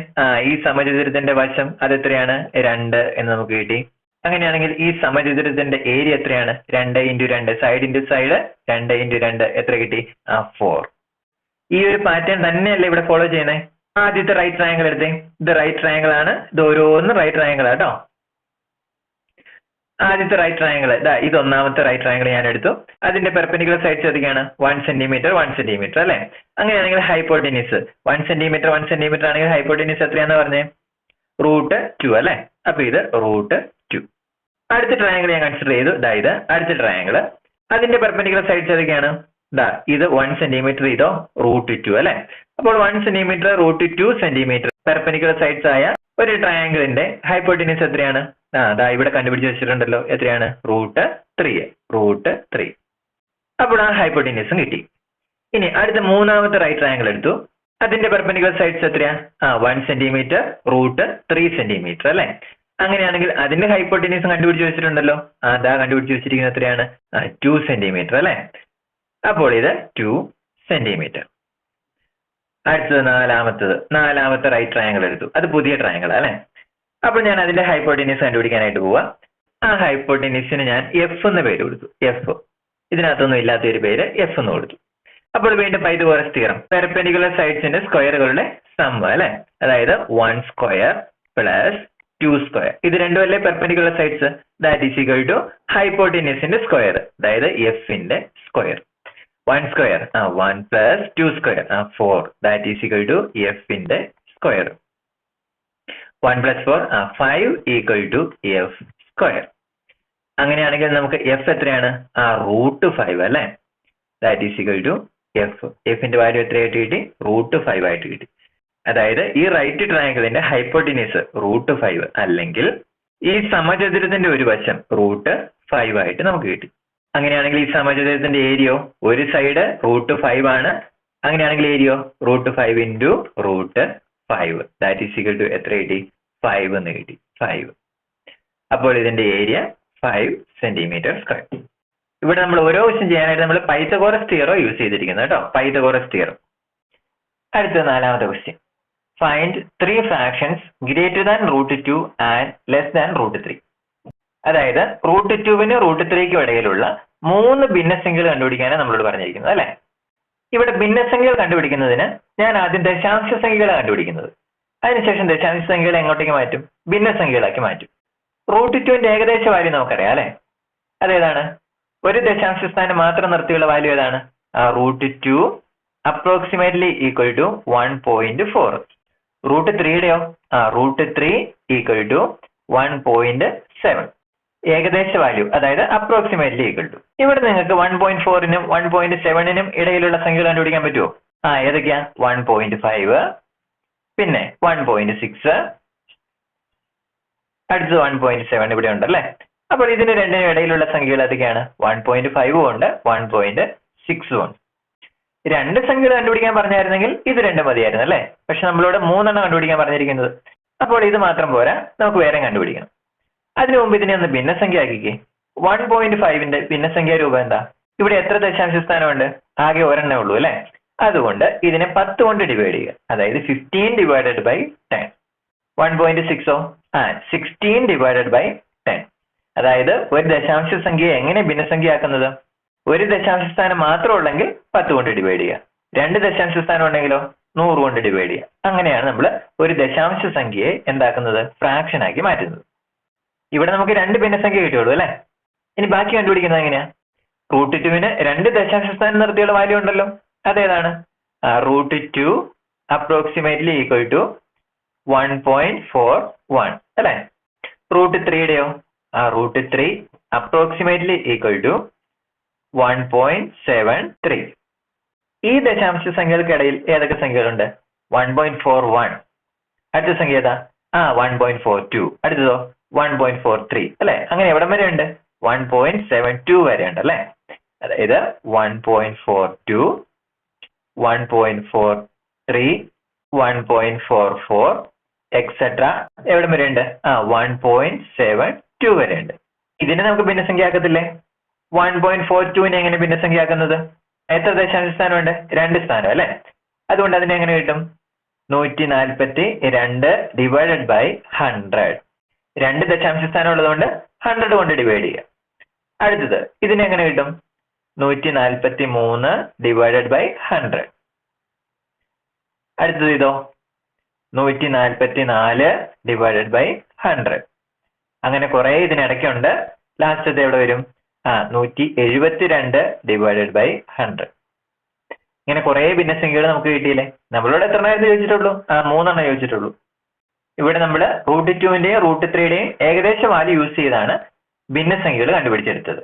ഈ സമചതുരത്തിന്റെ വശം അതെത്രയാണ്? 2 എന്ന് നമുക്ക് കിട്ടി. അങ്ങനെയാണെങ്കിൽ ഈ സമചതുരത്തിന്റെ ഏരിയ എത്രയാണ്? 2 × 2 സൈഡ് ഇൻറ്റു സൈഡ് 2 × 2 എത്ര കിട്ടി? 4. ഈ ഒരു പാറ്റേൺ തന്നെയല്ലേ ഇവിടെ ഫോളോ ചെയ്യുന്നത്. ആദ്യത്തെ റൈറ്റ് ട്രയാങ്കിൾ എടുത്തേ. ഇത് റൈറ്റ് ട്രയാങ്കിൾ ആണ്. ഇത് ഓരോന്നും റൈറ്റ് ട്രയാങ്കിൾ ആട്ടോ. ആദ്യത്തെ റൈറ്റ് ട്രയാങ്കിൾ ഇത് ഒന്നാമത്തെ റൈറ്റ് ട്രയാങ്കിൾ ഞാൻ എടുത്തു. അതിന്റെ പെർപെൻഡിക്കുലർ സൈഡ്സ് ഏതൊക്കെയാണ്? 1 സെന്റിമീറ്റർ 1 സെന്റിമീറ്റർ അല്ലെ? അങ്ങനെയാണെങ്കിൽ ഹൈപ്പോട്ടിനിസ് 1 സെന്റിമീറ്റർ 1 സെന്റിമീറ്റർ ആണെങ്കിൽ ഹൈപ്പോട്ടിനിസ് എത്രയാന്ന് പറഞ്ഞേ? √2 അല്ലെ? അപ്പൊ ഇത് √2. അടുത്ത ട്രയാങ്കിൾ ഞാൻ കൺസിഡർ ചെയ്തു. ഇത് അടുത്ത ട്രയാങ്കിൾ. അതിന്റെ പെർപെൻഡിക്കുലർ സൈഡ്സ് ഏതൊക്കെയാണ്? ഇത് 1 സെന്റിമീറ്റർ, ഇതോ √2 അല്ലെ? അപ്പോൾ 1 സെന്റിമീറ്റർ √2 സെന്റിമീറ്റർ പെർപെൻഡിക്കുലർ സൈഡ്സ് ആയ ഒരു ട്രയാങ്കിളിന്റെ ഹൈപ്പോട്ടിനിസ് എത്രയാണ്? ഇവിടെ കണ്ടുപിടിച്ച് വെച്ചിട്ടുണ്ടല്ലോ. എത്രയാണ്? √3. അപ്പോൾ ആ ഹൈപ്പോട്ടിനിസും കിട്ടി. ഇനി അടുത്ത മൂന്നാമത്തെ റൈറ്റ് ട്രയാങ്കിൾ എടുത്തു. അതിന്റെ പെർപെൻഡിക്കുലർ സൈഡ്സ് എത്രയാ? 1 സെന്റിമീറ്റർ √3 സെന്റിമീറ്റർ അല്ലെ? അങ്ങനെയാണെങ്കിൽ അതിന്റെ ഹൈപ്പോട്ടിനിസും കണ്ടുപിടിച്ച് വെച്ചിട്ടുണ്ടല്ലോ. കണ്ടുപിടിച്ച് വെച്ചിരിക്കുന്നത് എത്രയാണ്? 2 സെന്റിമീറ്റർ അല്ലെ? അപ്പോൾ ഇത് 2 സെന്റിമീറ്റർ. അടുത്തത് നാലാമത്തെ റൈറ്റ് ട്രയാങ്കിൾ എടുത്തു. അത് പുതിയ ട്രയാങ്കിൾ അല്ലെ? അപ്പോൾ ഞാൻ അതിന്റെ ഹൈപ്പോട്ടിനിസ് കണ്ടുപിടിക്കാനായിട്ട് പോവാ. ആ ഹൈപ്പോട്ടിനിസിന് ഞാൻ എഫ് എന്ന് പേര് കൊടുത്തു. എഫ്, ഇതിനകത്തൊന്നും ഇല്ലാത്ത ഒരു പേര് എഫ് എന്ന് കൊടുത്തു. അപ്പോൾ വീണ്ടും പൈതഗോറസ് തിയറം, പെർപെൻഡിക്കുലർ സൈഡ്സിന്റെ സ്ക്വയറുകളുടെ സം അല്ലെ? അതായത് 1 സ്ക്വയർ പ്ലസ് 2 സ്ക്വയർ. ഇത് രണ്ടും അല്ലേ perpendicular sides? That is equal to ഹൈപ്പോട്ടിനിസിന്റെ സ്ക്വയർ, അതായത് എഫിന്റെ square. 1 square 1 plus 2 square 4, that is equal to എഫിന്റെ square. 1 plus 4 5 equal to F square. അങ്ങനെയാണെങ്കിൽ നമുക്ക് എഫ് എത്രയാണ്? √5 അല്ലെ? ദാറ്റ് ഈസ് ഈക്വൽ ടു എഫിന്റെ വാല്യൂ എത്രയായിട്ട് കിട്ടി? √5 ആയിട്ട് കിട്ടി. അതായത് ഈ റൈറ്റ് ട്രയാങ്കിളിന്റെ ഹൈപ്പോട്ടിനിസ് √5 അല്ലെങ്കിൽ ഈ സമചതുരത്തിന്റെ ഒരു വശം √5 ആയിട്ട് നമുക്ക് കിട്ടി. അങ്ങനെയാണെങ്കിൽ ഈ സമചതുരത്തിന്റെ ഏരിയോ, ഒരു സൈഡ് √5 ആണ്. അങ്ങനെയാണെങ്കിൽ ഏരിയോ √5 into √5, that is equal to എത്ര കിട്ടി? 5 എന്ന് കിട്ടി. 5. അപ്പോൾ ഇതിന്റെ ഏരിയ 5 സെന്റിമീറ്റർ സ്ക്വയർ. ഇവിടെ നമ്മൾ ഓരോ ക്വസ്റ്റ്യൻ ചെയ്യാനായിട്ട് നമ്മൾ പൈതഗോറസ് തിയറം യൂസ് ചെയ്തിരിക്കുന്നത് കേട്ടോ. Pythagoras theorem. അടുത്ത നാലാമത്തെ question, find 3 fractions greater than √2 and less than √3. അതായത് √2-നും √3-ക്കും ഇടയിലുള്ള 3 ഭിന്നസംഖ്യകൾ കണ്ടുപിടിക്കാനാണ് നമ്മളോട് പറഞ്ഞിരിക്കുന്നത് അല്ലെ? ഇവിടെ ഭിന്നസംഖ്യകൾ കണ്ടുപിടിക്കുന്നതിന് ഞാൻ ആദ്യം ദശാംശ സംഖ്യകളാണ് കണ്ടുപിടിക്കുന്നത്. അതിനുശേഷം ദശാംശ സംഖ്യകളെ എങ്ങോട്ടേക്ക് മാറ്റും? ഭിന്നസംഖ്യകളാക്കി മാറ്റും. √2-ന്റെ ഏകദേശ വാല്യൂ നമുക്കറിയാം അല്ലെ? അതേതാണ്? ഒരു ദശാംശ സ്ഥാനം മാത്രം നിർത്തിയുള്ള വാല്യൂ ഏതാണ്? √2 അപ്രോക്സിമേറ്റ്ലി ഈക്വൽ ടു 1.4. √3-യുടെയോ? √3 ഈക്വൽ ടു 1.7. ഏകദേശ വാല്യൂ, അതായത് അപ്രോക്സിമേറ്റ്ലി ഈക്വൽ ടു. ഇവിടെ നിങ്ങൾക്ക് 1.4-നും 1.7-നും ഇടയിലുള്ള സംഖ്യകൾ കണ്ടുപിടിക്കാൻ പറ്റുമോ? ഏതൊക്കെയാ? 1.5, പിന്നെ 1.6, അടുത്തത് 1.7 ഇവിടെ ഉണ്ടല്ലേ? അപ്പോൾ ഇതിന് രണ്ടിനും ഇടയിലുള്ള സംഖ്യകൾ ഏതൊക്കെയാണ്? 1.5 ഉണ്ട്, 1.6 ഉണ്ട്. 2 സംഖ്യകൾ കണ്ടുപിടിക്കാൻ പറഞ്ഞായിരുന്നെങ്കിൽ ഇത് രണ്ടും മതിയായിരുന്നു അല്ലേ? പക്ഷെ നമ്മളോട് 3 എണ്ണം കണ്ടുപിടിക്കാൻ പറഞ്ഞിരിക്കുന്നത്. അപ്പോൾ ഇത് മാത്രം പോരാ, നമുക്ക് വേറെ കണ്ടുപിടിക്കണം. അതിനു മുമ്പ് ഇതിനെ ഒന്ന് ഭിന്നസംഖ്യ ആക്കിക്കേ. 1.5-ന്റെ ഭിന്നസംഖ്യ രൂപം എന്താ? ഇവിടെ എത്ര ദശാംശ സ്ഥാനമുണ്ട്? ആകെ ഒരെണ്ണേ ഉള്ളൂ അല്ലെ? അതുകൊണ്ട് ഇതിനെ 10 കൊണ്ട് ഡിവൈഡ് ചെയ്യുക. അതായത് 15 ഡിവൈഡഡ് ബൈ 10. 1.6ഓ? 16 ഡിവൈഡഡ് ബൈ 10. അതായത് ഒരു ദശാംശ സംഖ്യയെ എങ്ങനെ ഭിന്നസംഖ്യ ആക്കുന്നത്? ഒരു ദശാംശ സ്ഥാനം മാത്രം ഉള്ളെങ്കിൽ 10 കൊണ്ട് ഡിവൈഡ് ചെയ്യുക. 2 ദശാംശ സ്ഥാനം ഉണ്ടെങ്കിലോ 100 കൊണ്ട് ഡിവൈഡ് ചെയ്യുക. അങ്ങനെയാണ് നമ്മൾ ഒരു ദശാംശ സംഖ്യയെ എന്താക്കുന്നത്? ഫ്രാക്ഷൻ ആക്കി മാറ്റുന്നത്. ഇവിടെ നമുക്ക് 2 ഭിന്നസംഖ്യ കിട്ടുള്ളൂ അല്ലെ? ഇനി ബാക്കി കണ്ടുപിടിക്കുന്നത് എങ്ങനെയാ? √2-ന് 2 ദശാംശ സ്ഥാനം നിർത്തിയുള്ള വാല്യൂ ഉണ്ടല്ലോ. അതേതാണ്? √2 അപ്രോക്സിമേറ്റ്ലി ഈക്വൽ ടു 1.41 അല്ലെ? √3-യുടെയോ? √3 അപ്രോക്സിമേറ്റ്ലി ഈക്വൽ ടു 1.73. ഈ ദശാംശ സംഖ്യകൾക്കിടയിൽ ഏതൊക്കെ സംഖ്യകളുണ്ട്? 1.41. അടുത്ത സംഖ്യ ഏതാ? 1.42. അടുത്തതോ? 1.43 അല്ലെ? അങ്ങനെ എവിടം വരെ ഉണ്ട്? 1.72 വരെ ഉണ്ട് അല്ലെ? അതായത് 1.42, 1.43, 1.44 എക്സെട്ര എവിടം വരെ ഉണ്ട്? 1.72 വരെ ഉണ്ട്. ഇതിനെ നമുക്ക് ഭിന്നസംഖ്യ ആക്കത്തില്ലേ? 1.42-നെ എങ്ങനെ ഭിന്നസംഖ്യ ആക്കുന്നത്? എത്ര ദശാംശ സ്ഥാനമുണ്ട്? 2 സ്ഥാനം അല്ലെ? അതുകൊണ്ട് അതിനെ എങ്ങനെ കിട്ടും? 142 ഡിവൈഡഡ് ബൈ 100. 2 ദശാംശ സ്ഥാനം ഉള്ളതുകൊണ്ട് 100 കൊണ്ട് ഡിവൈഡ് ചെയ്യുക. അടുത്തത് ഇതിനെ എങ്ങനെ കിട്ടും? 143 ഡിവൈഡഡ് ബൈ 100. അടുത്തത് ഇതോ? 144 ഡിവൈഡഡ് ബൈ 100. അങ്ങനെ കുറെ ഇതിനിടയ്ക്കുണ്ട്. ലാസ്റ്റത്തെ എവിടെ വരും? 172 ഡിവൈഡഡ് ബൈ 100. ഇങ്ങനെ കുറെ ഭിന്നസംഖ്യകൾ നമുക്ക് കിട്ടിയില്ലേ? നമ്മളോട് എത്ര എണ്ണം ചോദിച്ചിട്ടുള്ളൂ? 3 എണ്ണം ചോദിച്ചിട്ടുള്ളൂ. ഇവിടെ നമ്മൾ √2ന്റെയും √3യുടെയും ഏകദേശ വാല്യൂ യൂസ് ചെയ്താണ് ഭിന്നസംഖ്യകൾ കണ്ടുപിടിച്ചെടുത്തത്.